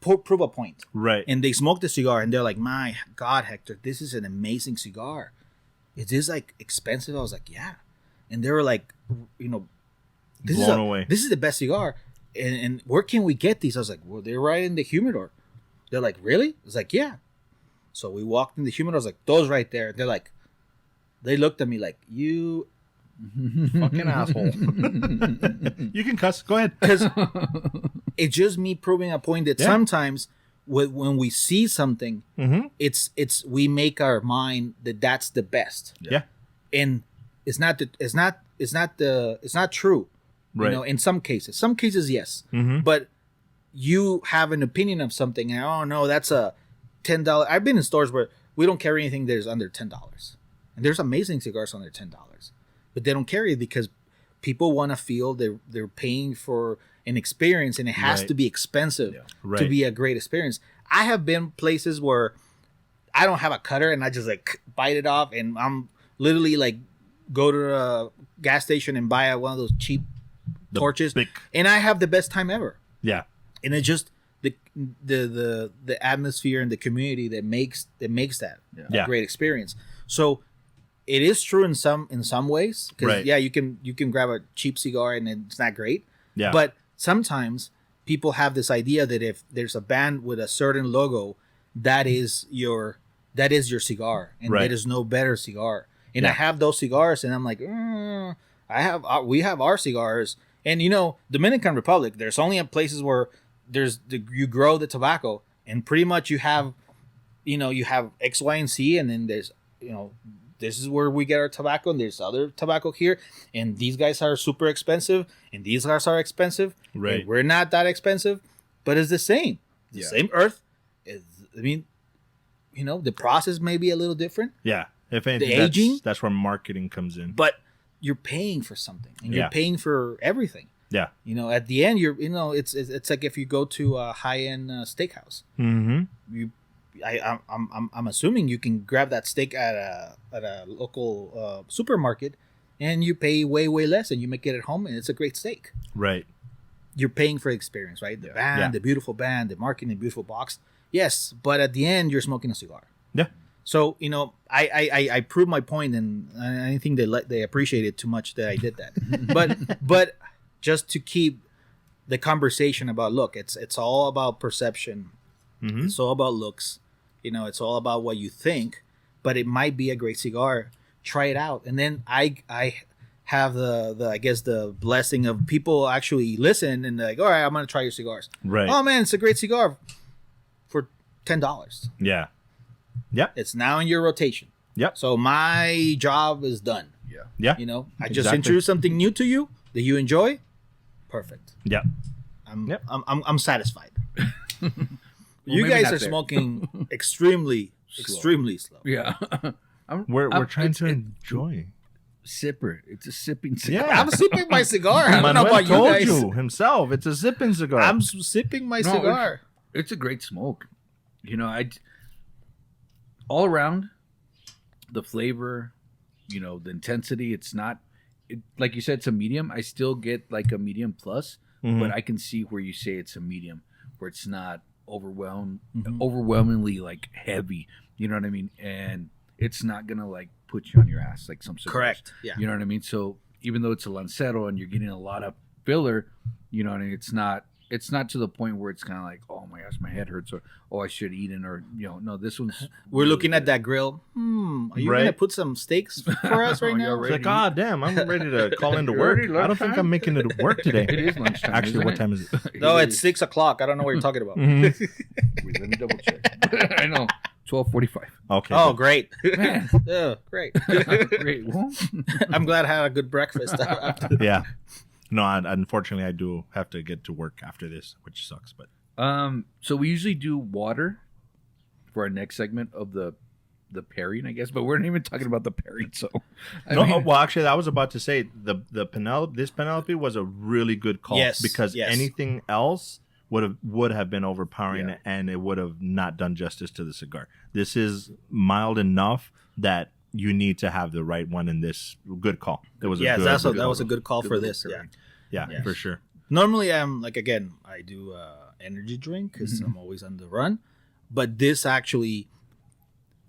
prove a point. Right. And they smoked the cigar, and they're like, my God, Hector, this is an amazing cigar. Is this like expensive? I was like, yeah. And they were like, you know, Blown away. This is the best cigar. And where can we get these? I was like, well, they're right in the humidor. They're like, really? I was like, yeah. So we walked in the humidor. I was like, those right there. They're like, they looked at me like, you Fucking asshole. You can cuss. Go ahead. because it's just me proving a point that sometimes when we see something, it's we make our mind that that's the best, Yeah. and it's not true. Right. You know, in some cases yes, but you have an opinion of something, and oh no, that's a $10. I've been in stores where we don't carry anything that is under $10, and there's amazing cigars under $10, but they don't carry it because people want to feel they're paying for an experience, and it has Right. to be expensive to Right. be a great experience. I have been places where I don't have a cutter, and I just like bite it off, and I'm literally like go to a gas station and buy one of those cheap torches, big- and I have the best time ever. Yeah. And it's just the atmosphere and the community that makes that Yeah. a great experience. So it is true in some ways, because Right. you can grab a cheap cigar and it's not great. Yeah. But sometimes people have this idea that if there's a band with a certain logo, that is your cigar, and Right. there is no better cigar. And I Yeah. have those cigars, and I'm like, we have our cigars. And you know, Dominican Republic, there's only places where you grow the tobacco, and pretty much you have X, Y, and Z, and then there's, you know, this is where we get our tobacco, and there's other tobacco here, and these guys are super expensive, and these guys are expensive, Right. and we're not that expensive, but it's the same, same earth. I mean, you know, the process may be a little different, Yeah. If anything, The aging? that's where marketing comes in. but you're paying for something, and Yeah. you're paying for everything. Yeah. You know, at the end, it's like if you go to a high end steakhouse, Mm-hmm. I'm assuming you can grab that steak at a local supermarket, and you pay way less, and you make it at home, and it's a great steak. Right. You're paying for the experience, right? The band, Yeah. the beautiful band, the marketing, the beautiful box. Yes, but at the end, you're smoking a cigar. Yeah. So you know, I proved my point, and I think they appreciated too much that I did that. but just to keep the conversation about look, it's all about perception. Mm-hmm. It's all about looks. You know, it's all about what you think. But it might be a great cigar. Try it out, and then I have the I guess the blessing of people actually listen and they're like, all right, I'm gonna try your cigars. Right. Oh man, it's a great cigar for $10. Yeah. Yeah. It's now in your rotation. Yep. So my job is done. Yeah. You know, I just Exactly. introduced something new to you that you enjoy. Perfect. Yeah. I'm satisfied. You maybe guys not are there. smoking extremely slow. Yeah. We're trying to it's enjoy. Sipper. It's a sipping cigar. Yeah. I'm sipping my cigar. I don't know Manuel about you told guys. you himself. It's a zipping cigar. I'm sipping my No, cigar. It's a great smoke. You know, all around the flavor, you know, the intensity. It's not like you said. It's a medium. I still get like a medium plus, Mhm. but I can see where you say it's a medium, where it's not overwhelmingly like heavy. You know what I mean? And it's not gonna like put you on your ass like some cigars. Correct. Yeah. You know what I mean? So even though it's a Lancero and you're getting a lot of filler, you know, and it's not to the point where it's kind of like, oh my gosh, my head hurts, or oh, I should eat it, or no, this one's. We're looking at that grill. Are you gonna put some steaks for us right now? It's like, ah, damn, I'm ready to call into work. I don't think I'm making it to work today. It is lunchtime. Actually, what time is it? No, it's 6 o'clock. I don't know what you're talking about. Wait, let me double check. I know. 12:45. Okay. Oh, good. great. Man. Oh, great. Great. Well, I'm glad I had a good breakfast. Yeah. No, unfortunately, I do have to get to work after this, which sucks. But so we usually do water for our next segment of the pairing, I guess, but we're not even talking about the pairing. So, well, actually, I was about to say the Penelope was a really good call, because anything else would have been overpowering, and it would have not done justice to the cigar. This is mild enough that you need to have the right one in this. Good call. It was that was a good call for this. Yeah, for sure. Normally, I'm like, again, I do energy drink because I'm always on the run, but this actually,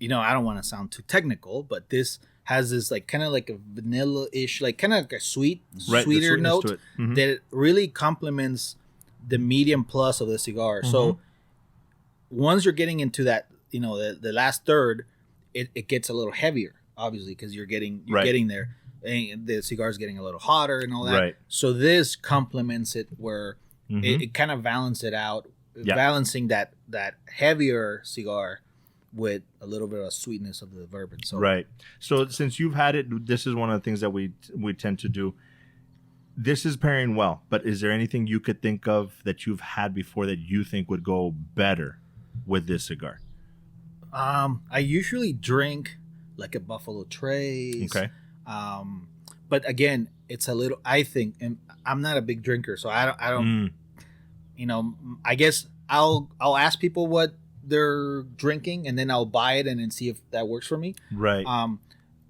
I don't want to sound too technical, but this has this like kind of like a vanilla-ish, like kind of like a sweeter note that really complements the medium plus of the cigar. So once you're getting into that, the last third, it gets a little heavier, obviously, because you're getting there, and the cigar is getting a little hotter and all that. Right. So this complements it, where it kind of balances it out, balancing that heavier cigar with a little bit of sweetness of the bourbon. So right. So since you've had it, this is one of the things that we tend to do. This is pairing well, but is there anything you could think of that you've had before that you think would go better with this cigar? I usually drink like a Buffalo Trace. Okay. But again, it's a little. I think, and I'm not a big drinker, so I don't. I guess I'll ask people what they're drinking, and then I'll buy it and then see if that works for me. Right.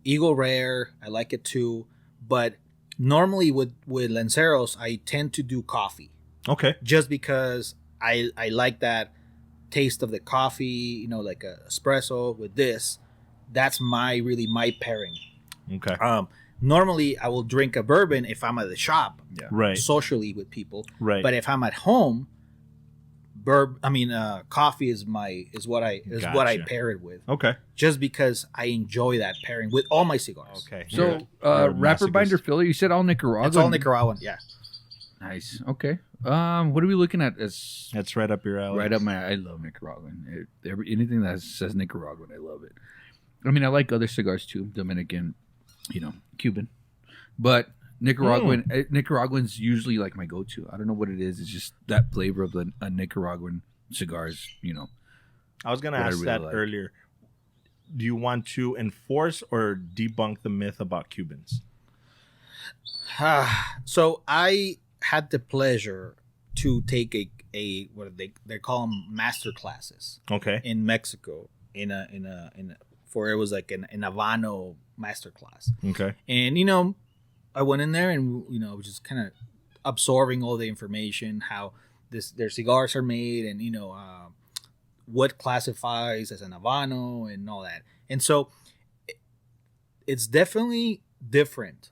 Eagle Rare, I like it too, but normally with Lanceros, I tend to do coffee. Okay. Just because I like that taste of the coffee, like a espresso with this. That's my pairing. Okay. Normally I will drink a bourbon if I'm at the shop, right, socially with people. Right. But if I'm at home, coffee is what I pair it with. Okay. Just because I enjoy that pairing with all my cigars. Okay. So wrapper binder filler, you said all Nicaraguan. It's all Nicaraguan. Yeah. Nice. Okay. What are we looking at? That's right up your alley. Right up I love Nicaraguan. Anything that says Nicaraguan, I love it. I mean, I like other cigars too, Dominican, Cuban, but Nicaraguan's usually like my go-to. I don't know what it is. It's just that flavor of a Nicaraguan cigars. I was gonna ask that earlier. Do you want to enforce or debunk the myth about Cubans? So I had the pleasure to take a what they call them master classes. Okay. In Mexico, in a for it was like an Habano master class. Okay. And I went in there and was just kind of absorbing all the information, how their cigars are made, and what classifies as an Habano and all that. And so it's definitely different.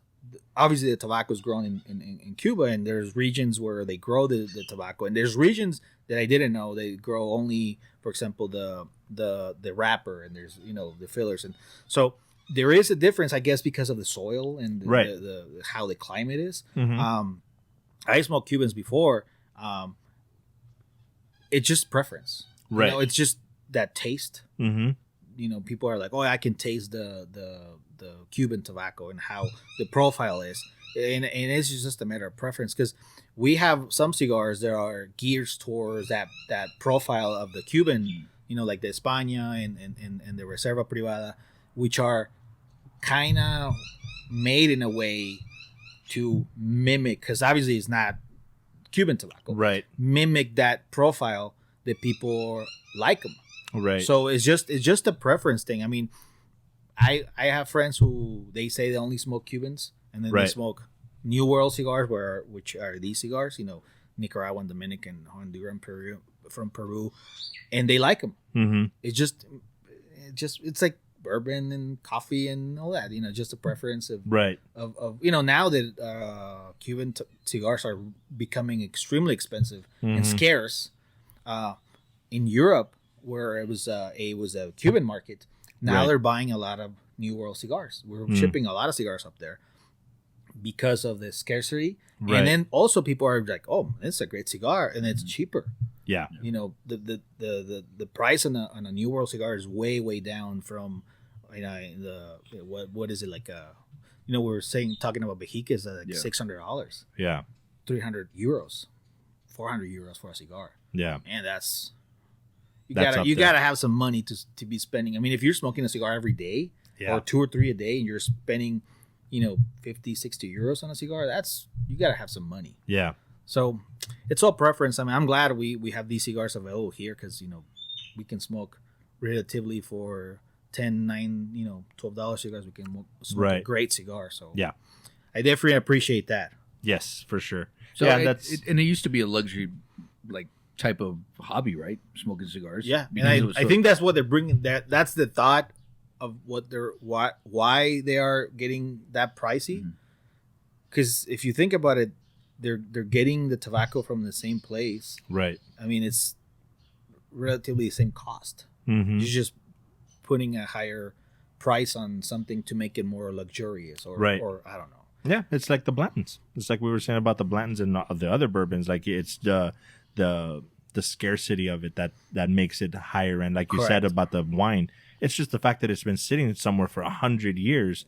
Obviously, the tobacco is grown in Cuba, and there's regions where they grow the tobacco, and there's regions that I didn't know they grow only, for example, the wrapper, and there's the fillers, and so there is a difference, I guess, because of the soil and the how the climate is. Mm-hmm. I smoked Cubans before. It's just preference, right? It's just that taste. Mm-hmm. People are like, oh, I can taste the Cuban tobacco and how the profile is, and it's just a matter of preference, because we have some cigars that are geared towards that profile of the Cuban, like the España and the Reserva Privada, which are kind of made in a way to mimic, because obviously it's not Cuban tobacco, right? Mimic that profile that people like them, right? So it's just a preference thing. I mean, I have friends who they say they only smoke Cubans, and then they smoke New World cigars, which are these cigars, Nicaraguan, Dominican, Honduran, from Peru, and they like them. Mm-hmm. It's like bourbon and coffee and all that. Just a preference of Right. of now that Cuban cigars are becoming extremely expensive and scarce. In Europe, where it was a Cuban market, now Right. they're buying a lot of New World cigars. We're shipping a lot of cigars up there because of the scarcity. Right. And then also people are like, "Oh, it's a great cigar, and it's cheaper." Yeah. The price on a New World cigar is way down from what is it like we were talking about Behicas like $600, Yeah. 300 euros, 400 euros for a cigar. Yeah. And that's That's up you there. gotta have some money to be spending. I mean, if you're smoking a cigar every day or 2 or 3 a day and you're spending 50, 60 euros on a cigar, you gotta have some money. Yeah. So it's all preference. I mean, I'm glad we have these cigars available here because we can smoke relatively for $10, $12 cigars. We can smoke a Right. great cigar. So Yeah. I definitely appreciate that. Yes, for sure. So yeah, it used to be a luxury like type of hobby, right? Smoking cigars. Yeah, Because and it was I think that's what they're bringing. That's the thought of why they are getting that pricey. Because if you think about it, they're getting the tobacco from the same place. Right. I mean, it's relatively the same cost. Mm-hmm. You're just putting a higher price on something to make it more luxurious, or Right. or I don't know. Yeah, it's like the Blantons. It's like we were saying about the Blantons and the other bourbons. Like it's the scarcity of it that makes it higher end. Like you said Correct. about the wine, it's just the fact that it's been sitting somewhere for 100 years.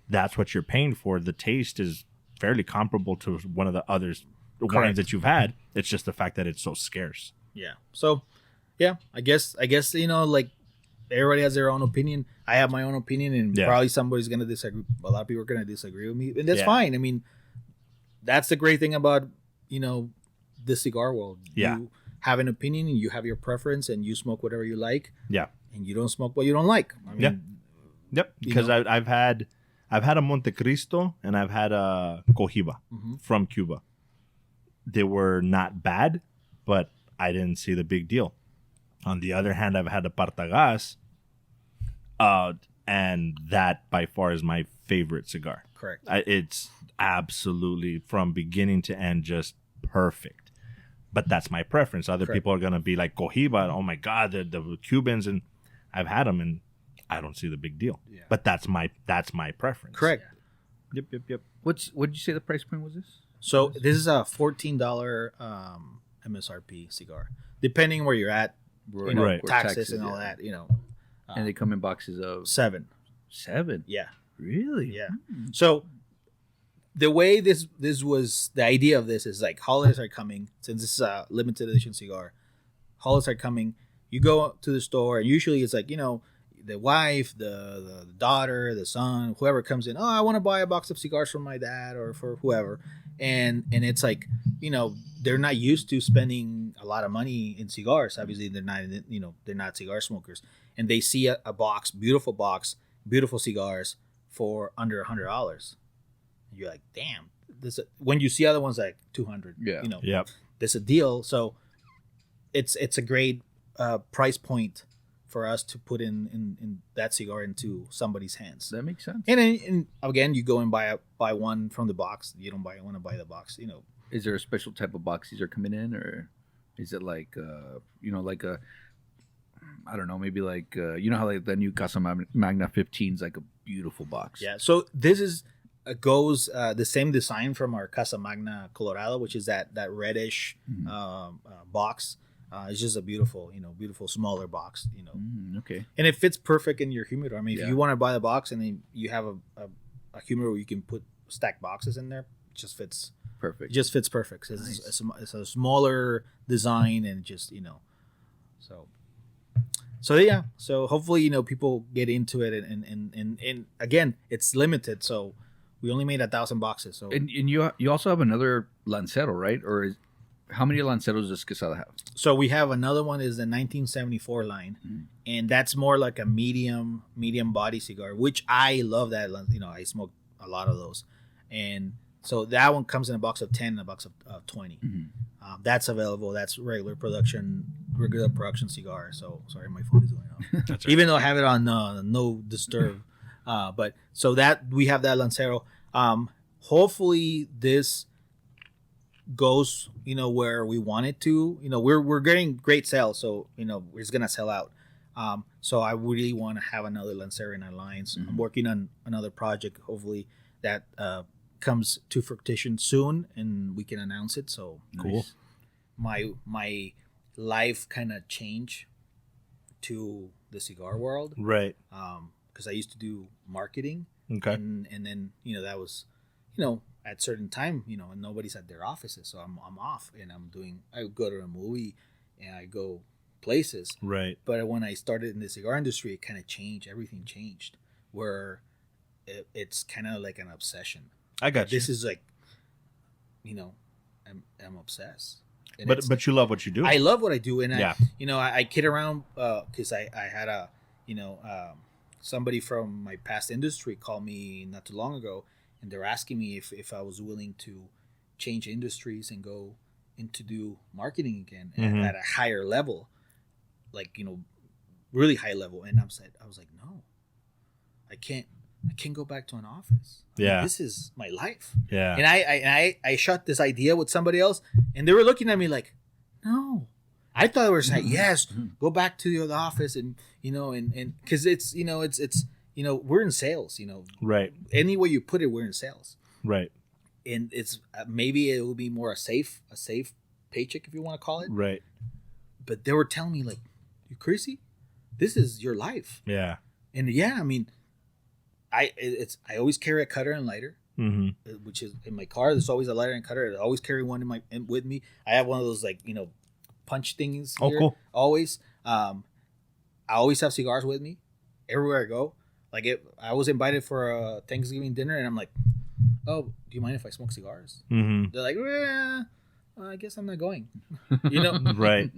That's what you're paying for. The taste is fairly comparable to one of the other wines that you've had. It's just the fact that it's so scarce. Yeah. So, yeah, I guess like everybody has their own opinion. I have my own opinion, and probably somebody's gonna disagree. A lot of people are gonna disagree with me, and that's fine. I mean, that's the great thing about the cigar world. Yeah. You have an opinion, and you have your preference, and you smoke whatever you like, Yeah. and you don't smoke what you don't like. I mean, Yep. Because I've had a Montecristo and I've had a Cohiba from Cuba. They were not bad, but I didn't see the big deal. On the other hand, I've had a Partagas, and that by far is my favorite cigar. correct. It's absolutely from beginning to end just perfect. But that's my preference. Other Correct. people are gonna be like Cohiba. Oh my God, the Cubans, and I've had them, and I don't see the big deal. Yeah. But that's my preference. Correct. Yep. what did you say the price point was this? So this is a $14 MSRP cigar, depending where you're at, Right. know, Right. taxes and all that. And they come in boxes of 7. 7. Yeah. Really? Yeah. So the way this was, the idea of this is like holidays are coming. Since this is a limited edition cigar, holidays are coming. You go to the store, and usually it's like the wife, the daughter, the son, whoever comes in. Oh, I want to buy a box of cigars from my dad or for whoever, and it's like they're not used to spending a lot of money in cigars. Obviously, they're not cigar smokers, and they see a box, beautiful cigars for under $100. You're like, damn. When you see other ones like 200, Yep. there's a deal. So it's a great price point for us to put in that cigar into somebody's hands. That makes sense. And again, you go and buy one from the box. You don't want to buy the box. Is there a special type of box these are coming in, or is it like like a, I don't know, maybe like how like the new Casa Magna 15 is like a beautiful box. Yeah. So this is goes the same design from our Casa Magna Colorado, which is that reddish box. It's just a beautiful smaller box. Okay. And it fits perfect in your humidor. I mean, if Yeah. you want to buy the box and then you have a humidor where you can put stacked boxes in there, it just fits. Perfect. It just fits perfect. So Nice. it's a smaller design, and just so yeah. So hopefully people get into it, and again, it's limited. So we only made 1,000 boxes. So And you also have another Lancero, right? Or how many Lanceros does Quesada have? So we have another one is the 1974 line, and that's more like a medium body cigar, which I love. That I smoke a lot of those, and so that one comes in a box of 10 and a box of 20. That's available. That's regular production regular production cigar. So sorry, my phone is going off. That's right. Even though I have it on no disturb. But so that we have that Lancero. Hopefully this goes, where we want it to. We're getting great sales, so it's gonna sell out. So I really want to have another Lancero in our lines. I'm working on another project. Hopefully that comes to fruition soon, and we can announce it. So Cool. My life kind of changed to the cigar world, Right. because I used to do marketing. Okay. And then that was at certain time and nobody's at their offices, so I'm off and I go to a movie and I go places. Right. But when I started in the cigar industry, it kind of changed. Everything changed, where it's kind of like an obsession. I got you. This is like I'm obsessed. And But you love what you do. I love what I do, and Yeah. I kid around because I had a somebody from my past industry called me not too long ago, and they're asking me if I was willing to change industries and go into do marketing again at a higher level, like really high level. And I was like, no, I can't go back to an office. Yeah. This is my life. Yeah. And I shot this idea with somebody else, and they were looking at me like, no. I thought they were saying, yes, go back to the office, and and because it's we're in sales, Right. any way you put it, we're in sales, Right. and it's maybe it will be more a safe paycheck, if you want to call it. Right. But they were telling me like, you crazy? This is your life. Yeah. And yeah, I mean, I always carry a cutter and lighter, which is in my car. There's always a lighter and cutter. I always carry one with me. I have one of those punch things here. Cool. Always. I always have cigars with me everywhere I go. Like I was invited for a Thanksgiving dinner, and I'm like, oh, do you mind if I smoke cigars? Mm-hmm. They're like, I guess I'm not going. Right.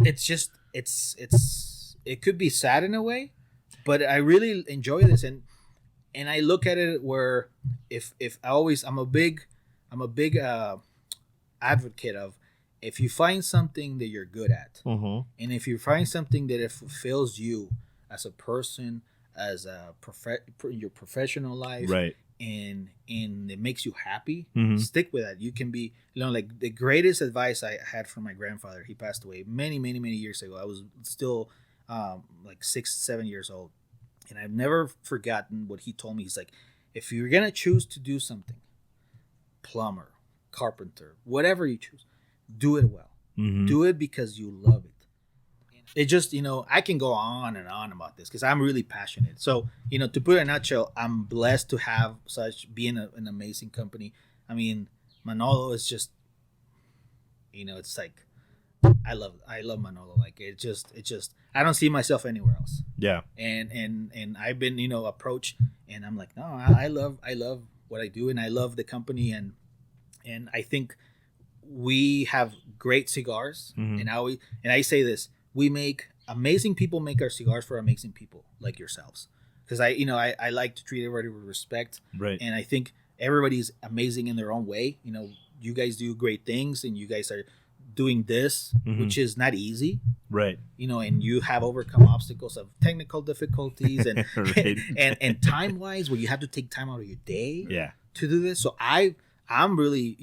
It's just it could be sad in a way, but I really enjoy this, and I look at it where if I'm a big advocate of, if you find something that you're good at, and if you find something that it fulfills you as a person, as your professional life, Right. and it makes you happy, Mhm. stick with that. You can be, like the greatest advice I had from my grandfather. He passed away many, many, many years ago. I was still like 6-7 years old, and I've never forgotten what he told me. He's like, if you're gonna choose to do something, plumber, carpenter, whatever you choose, do it well. Mm-hmm. Do it because you love it. It just, I can go on and on about this because I'm really passionate. So, to put it in a nutshell, I'm blessed to have being an amazing company. I mean, Manolo is just, it's like, I love Manolo. Like it just, I don't see myself anywhere else. Yeah. And I've been, approached, and I'm like, no, I love what I do, and I love the company, and I think we have great cigars, and I say this: amazing people make our cigars for amazing people like yourselves, because I like to treat everybody with respect, Right. and I think everybody's amazing in their own way. You guys do great things, and you guys are doing this, which is not easy, Right. and you have overcome obstacles of technical difficulties and Right. and time wise, where you have to take time out of your day Yeah. to do this. So I'm really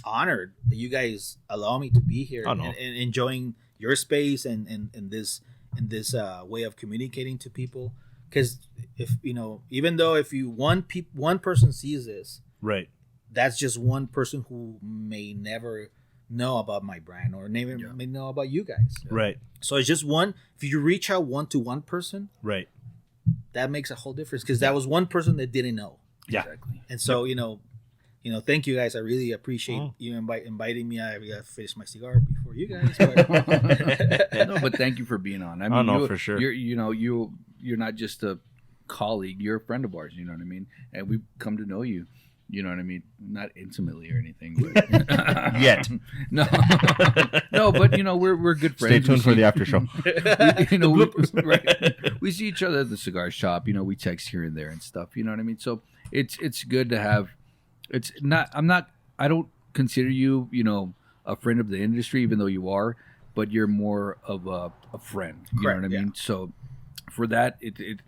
honored that you guys allow me to be here and enjoying your space and this way of communicating to people. Because if even though if one person sees this, Right. that's just one person who may never know about my brand or may know about you guys. Right. So it's just one. If you reach out one to one person, Right. that makes a whole difference, because that was one person that didn't know. Yeah. Exactly. And so thank you guys. I really appreciate you inviting me. I gotta finish my cigar before you guys. But No, but thank you for being on. I mean, for sure. You're not just a colleague. You're a friend of ours. You know what I mean? And we've come to know you. You know what I mean? Not intimately or anything, but Yet. no, but we're good friends. Stay tuned for the after show. We see each other at the cigar shop. We text here and there and stuff. You know what I mean? So it's good to have. I don't consider you, a friend of the industry, even though you are. but you're more of a friend. You know what I mean? So for that, it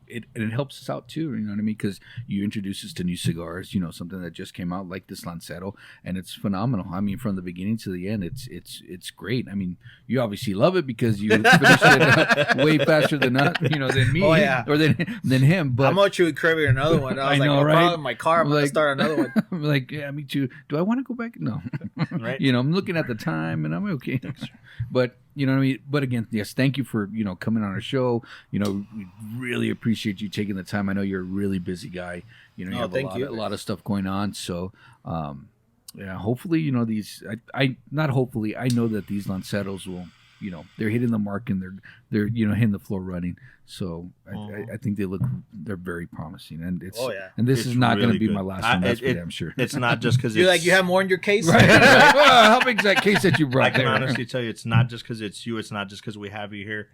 helps us out too. You know what I mean? Because you introduce us to new cigars. You know, something that just came out like this Lancero, and it's phenomenal. I mean, from the beginning to the end, it's great. I mean, you obviously love it because you finished it way faster than than me or than him. But I'm about to crave another one. I was like, know, right? Probably in my car. I'm gonna start another one. I'm like, yeah, me too. Do I want to go back? No. Right. You know, I'm looking at the time, and I'm okay. But you know what I mean? But again, yes, thank you for, coming on our show. You know, we really appreciate you taking the time. I know you're a really busy guy. You know, you have a lot of stuff going on. So, yeah, hopefully, I know that these Lanceros will, they're hitting the mark and they're hitting the floor running. So I think they're very promising. And and this is not going to be my last one. That's for damn sure. It's not just because you have more in your case. Right? How big's that case that you brought? I can honestly tell you, it's not just because it's you. It's not just because we have you here.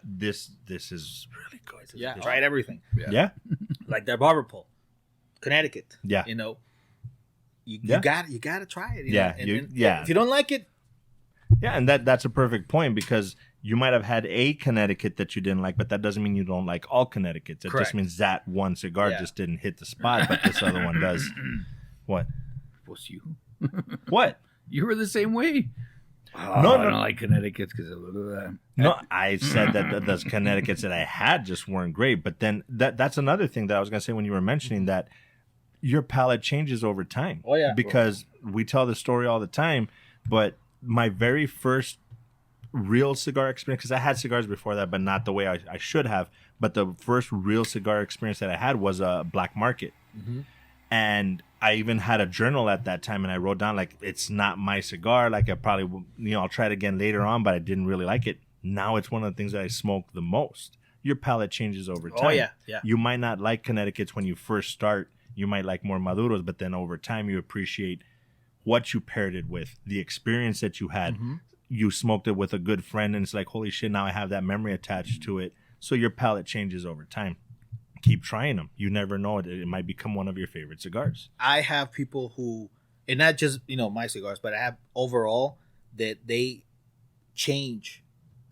This is really good. Yeah, tried everything. Yeah. Like their barber pole, Connecticut. Yeah. You got to try it. Yeah. If you don't like it. Yeah, and that's a perfect point because you might have had a Connecticut that you didn't like, but that doesn't mean you don't like all Connecticut's. It just means that one cigar just didn't hit the spot, but this other one does. What? Was you? What? You were the same way. No, I don't like Connecticut's because of that. No, I said that the Connecticut's that I had just weren't great, but then that's another thing that I was going to say when you were mentioning that your palate changes over time. Oh, yeah. Because we tell the story all the time, but my very first real cigar experience, because I had cigars before that, but not the way I should have. But the first real cigar experience that I had was a black market. Mm-hmm. And I even had a journal at that time, and I wrote down, like, it's not my cigar. Like, I probably will, I'll try it again later on, but I didn't really like it. Now it's one of the things that I smoke the most. Your palate changes over time. Oh, yeah. You might not like Connecticut's when you first start. You might like more Maduros, but then over time you appreciate what you paired it with, the experience that you had. Mm-hmm. You smoked it with a good friend, and it's like, holy shit, now I have that memory attached to it. So your palate changes over time. Keep trying them. You never know. It might become one of your favorite cigars. I have people who, and not just, my cigars, but I have overall that they change.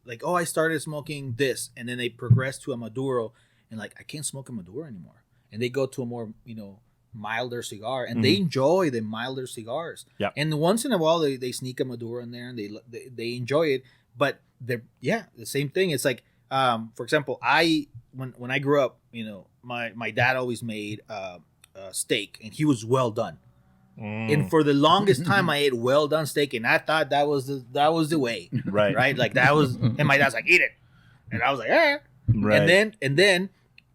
Like, I started smoking this, and then they progress to a Maduro, and like, I can't smoke a Maduro anymore. And they go to a more, milder cigar, and they enjoy the milder cigars. Yeah. And once in a while, they sneak a Maduro in there, and they enjoy it. But they're the same thing. It's like, for example, when I grew up, my dad always made steak, and he was well done. And for the longest time, I ate well done steak, and I thought that was the way, right? Like that was, and my dad's like, eat it, and I was like, eh. Right. And then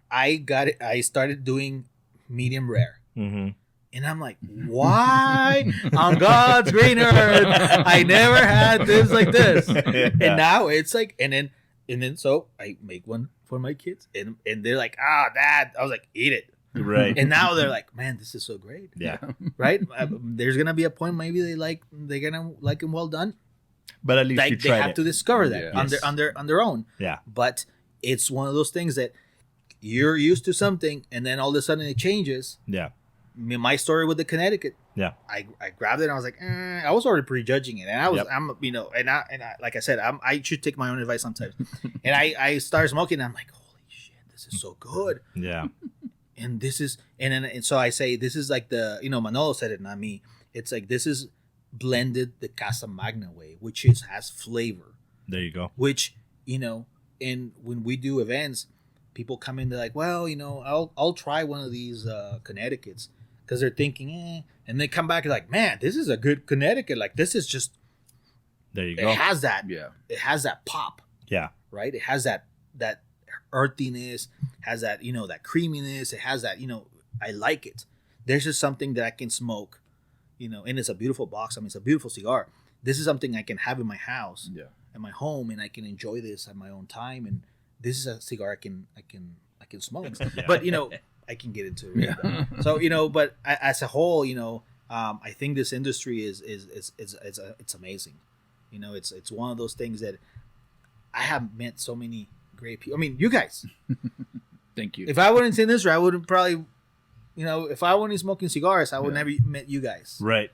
I got it. I started doing medium rare. Mm-hmm. And I'm like, why on God's green earth I never had this like this? Yeah. And now it's like, and then so I make one for my kids, and they're like, Dad. I was like, eat it. Right. And now they're like, man, this is so great. Yeah. Right. There's gonna be a point maybe they're gonna like them well done. But at least like, you tried they have to discover that on their own. Yeah. But it's one of those things that you're used to something, and then all of a sudden it changes. Yeah. My story with the Connecticut. Yeah. I grabbed it and I was like, I was already prejudging it, and I like I said, I should take my own advice sometimes. And I started smoking, and I'm like, holy shit, this is so good. Yeah. And this is, and so I say, this is like the, Manolo said it, not me. It's like, this is blended the Casa Magna way, which has flavor. There you go. Which, and when we do events, people come in, they're like, well, I'll try one of these Connecticut's, because they're thinking, and they come back and like, man, this is a good Connecticut. Like, this is just, there you go. It has that, it has that pop. Yeah. Right? It has that earthiness, has that, that creaminess. It has that, I like it. There's just something that I can smoke, and it's a beautiful box. I mean, it's a beautiful cigar. This is something I can have in my house, at my home, and I can enjoy this at my own time. And this is a cigar I can smoke. Yeah. But, I can get into it. Really. So, but as a whole, I think this industry is it's amazing. It's one of those things that I have met so many great people. I mean, you guys. Thank you. If I wouldn't in this, I wouldn't probably, if I wasn't smoking cigars, I would never met you guys. Right.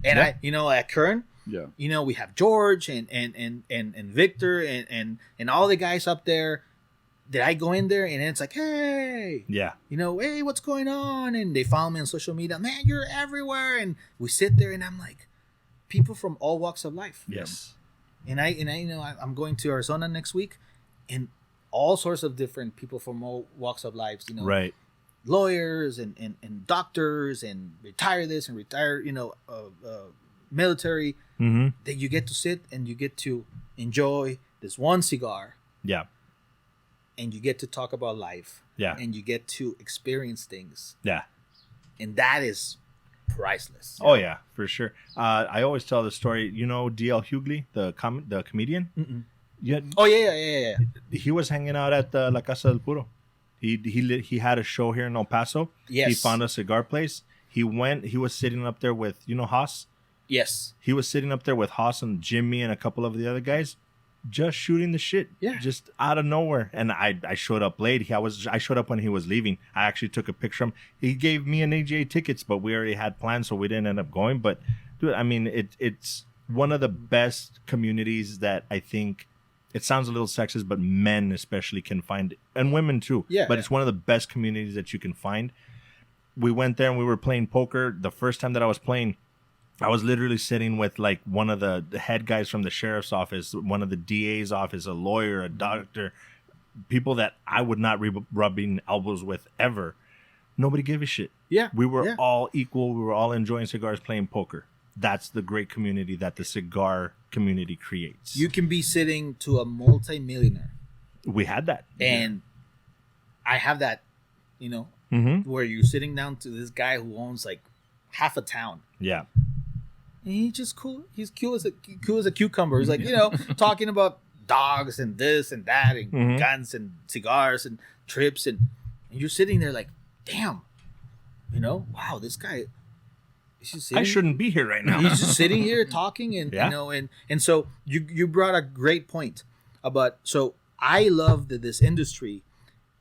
And at Kern, Yeah. You know, we have George and Victor and all the guys up there. That I go in there and it's like, hey, Yeah. you know, hey, what's going on? And they follow me on social media. Man, you're everywhere. And we sit there and I'm like, people from all walks of life. Yes. And I you know, I'm going to Arizona next week, and all sorts of different people from all walks of life. You know, Right. lawyers and doctors and retire this and retire, you know, military. Mm-hmm. That you get to sit and you get to enjoy this one cigar. Yeah. And you get to talk about life. Yeah. And you get to experience things. Yeah. And that is priceless. Oh yeah, for sure. I always tell the story. You know, D.L. Hughley, the comedian. Mm-mm. Yeah. Oh yeah. He was hanging out at La Casa del Puro. He had a show here in El Paso. Yes. He found a cigar place. He was sitting up there with, you know, Haas. Yes. He was sitting up there with Haas and Jimmy and a couple of the other guys, just shooting the shit. Yeah. Just out of nowhere. And I showed up late. I showed up when he was leaving. I actually took a picture of him. He gave me and AJ tickets, but we already had plans, so we didn't end up going. But dude, I mean, it's one of the best communities that I think. It sounds a little sexist, but men especially can find, and women too. Yeah. But it's one of the best communities that you can find. We went there and we were playing poker. The first time that I was playing, I was literally sitting with like one of the head guys from the sheriff's office, one of the DA's office, a lawyer, a doctor, people that I would not be rubbing elbows with ever. Nobody gave a shit. Yeah. We were Yeah. all equal. We were all enjoying cigars, playing poker. That's the great community that the cigar community creates. You can be sitting to a multi-millionaire. We had that. And I have that, you know, Mm-hmm. where you're sitting down to this guy who owns like half a town. Yeah. And he's just cool. He's cool as a cucumber. He's like, you know, talking about dogs and this and that and Mhm. guns and cigars and trips and you're sitting there like, damn, you know, wow, this guy. He's just I sitting, shouldn't be here right now. he's just sitting here talking and Yeah. you know and so you brought a great point about so I love that this industry,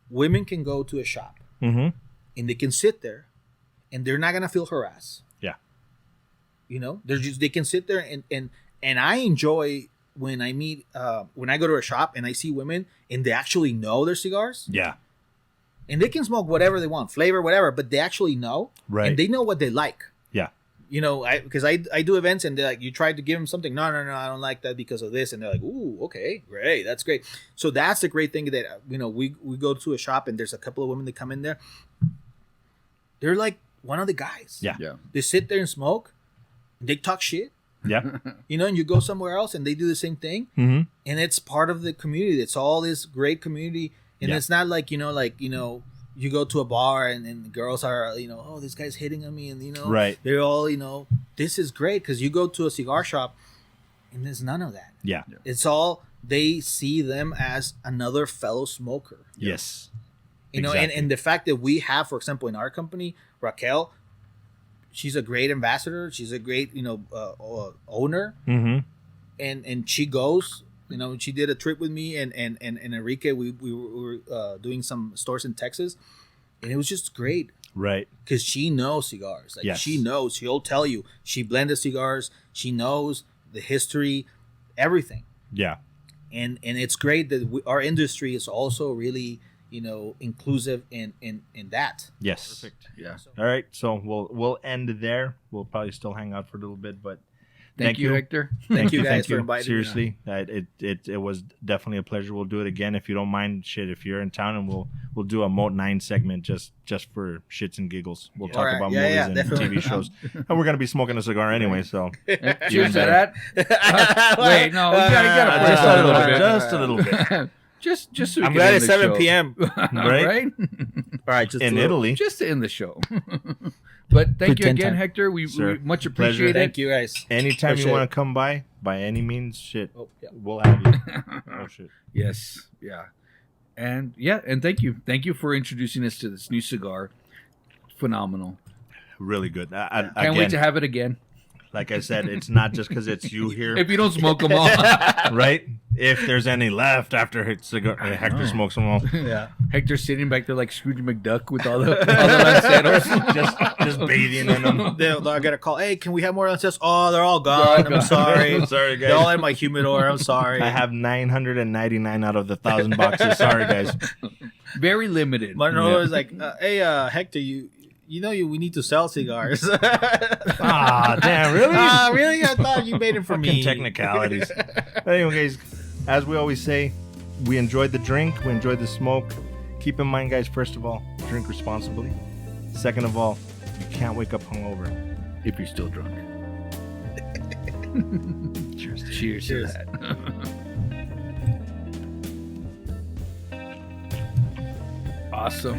women can go to a shop Mm-hmm. and they can sit there and they're not gonna feel harassed. Yeah. You know, they can sit there and I enjoy when I meet when I go to a shop and I see women and they actually know their cigars Yeah. and they can smoke whatever they want, flavor, whatever, but they actually know Right. and they know what they like. Yeah. You know, because I do events and they're like, you tried to give them something. No, I don't like that because of this. And they're like, ooh, okay, great. That's great. So that's the great thing that, you know, we go to a shop and there's a couple of women that come in there. They're like one of the guys. Yeah. Yeah. They sit there and smoke. They talk shit, Yeah. you know, and you go somewhere else and they do the same thing. Mm-hmm. And it's part of the community. It's all this great community. And Yeah. it's not like, you know, you go to a bar and the girls are, you know, oh, this guy's hitting on me. And, you know, Right. they're all, you know, this is great because you go to a cigar shop and there's none of that. Yeah. It's all, they see them as another fellow smoker. Yes. You know, Exactly. and the fact that we have, for example, in our company, Raquel, she's a great ambassador. She's a great, you know, owner. Mm-hmm. And she goes, you know, she did a trip with me and Enrique. We were doing some stores in Texas, and it was just great Right. because she knows cigars. Like Yes. she knows. She'll tell you. She blended cigars. She knows the history, everything. Yeah. And it's great that our industry is also really, you know, inclusive in that. Yes. Perfect. Yeah. So, All right. So we'll end there. We'll probably still hang out for a little bit, but Thank you, Hector. Thank you guys for inviting me. Seriously, it was definitely a pleasure. We'll do it again if you don't mind. Shit, if you're in town, and we'll do a Moat 9 segment just for shits and giggles. We'll talk Alright, about yeah, movies yeah, and definitely. TV shows, and we're gonna be smoking a cigar anyway. So Cheers to better. that. Wait, no, you gotta put just it a a little little bit. bit. Just a little bit. Just so we I'm can glad end it's the 7 show. p.m. Right? Right? All right, just In a little- Italy. Just to end the show. But thank you Pretend again, time. Hector. We Sir. much Pleasure. appreciate it. Thank you guys. Anytime Appreciate you want it. to come by any means, shit, Oh, yeah. we'll have you. Oh shit. Yes, yeah, and thank you for introducing us to this new cigar. Phenomenal. Really good. Can't Again, wait to have it again. like I said, it's not just because it's you here. If you don't smoke them all, Right? if there's any left after Hector smokes them all. Yeah. Hector's sitting back there like Scrooge McDuck with all the lanceros. just bathing in them. I got a call. Hey, can we have more lanceros? Oh, they're all gone. I'm sorry. Sorry, guys. They're all in my humidor. I'm sorry. I have 999 out of the 1,000 boxes. Sorry, guys. Very limited. Manolo was like, "Hey, Hector, we need to sell cigars." Damn, really? Really? I thought you made it for me. Technicalities. But anyway, guys, as we always say, we enjoyed the drink. We enjoyed the smoke. Keep in mind, guys, first of all, drink responsibly. Second of all, you can't wake up hungover. If you're still drunk. Cheers to that. Awesome.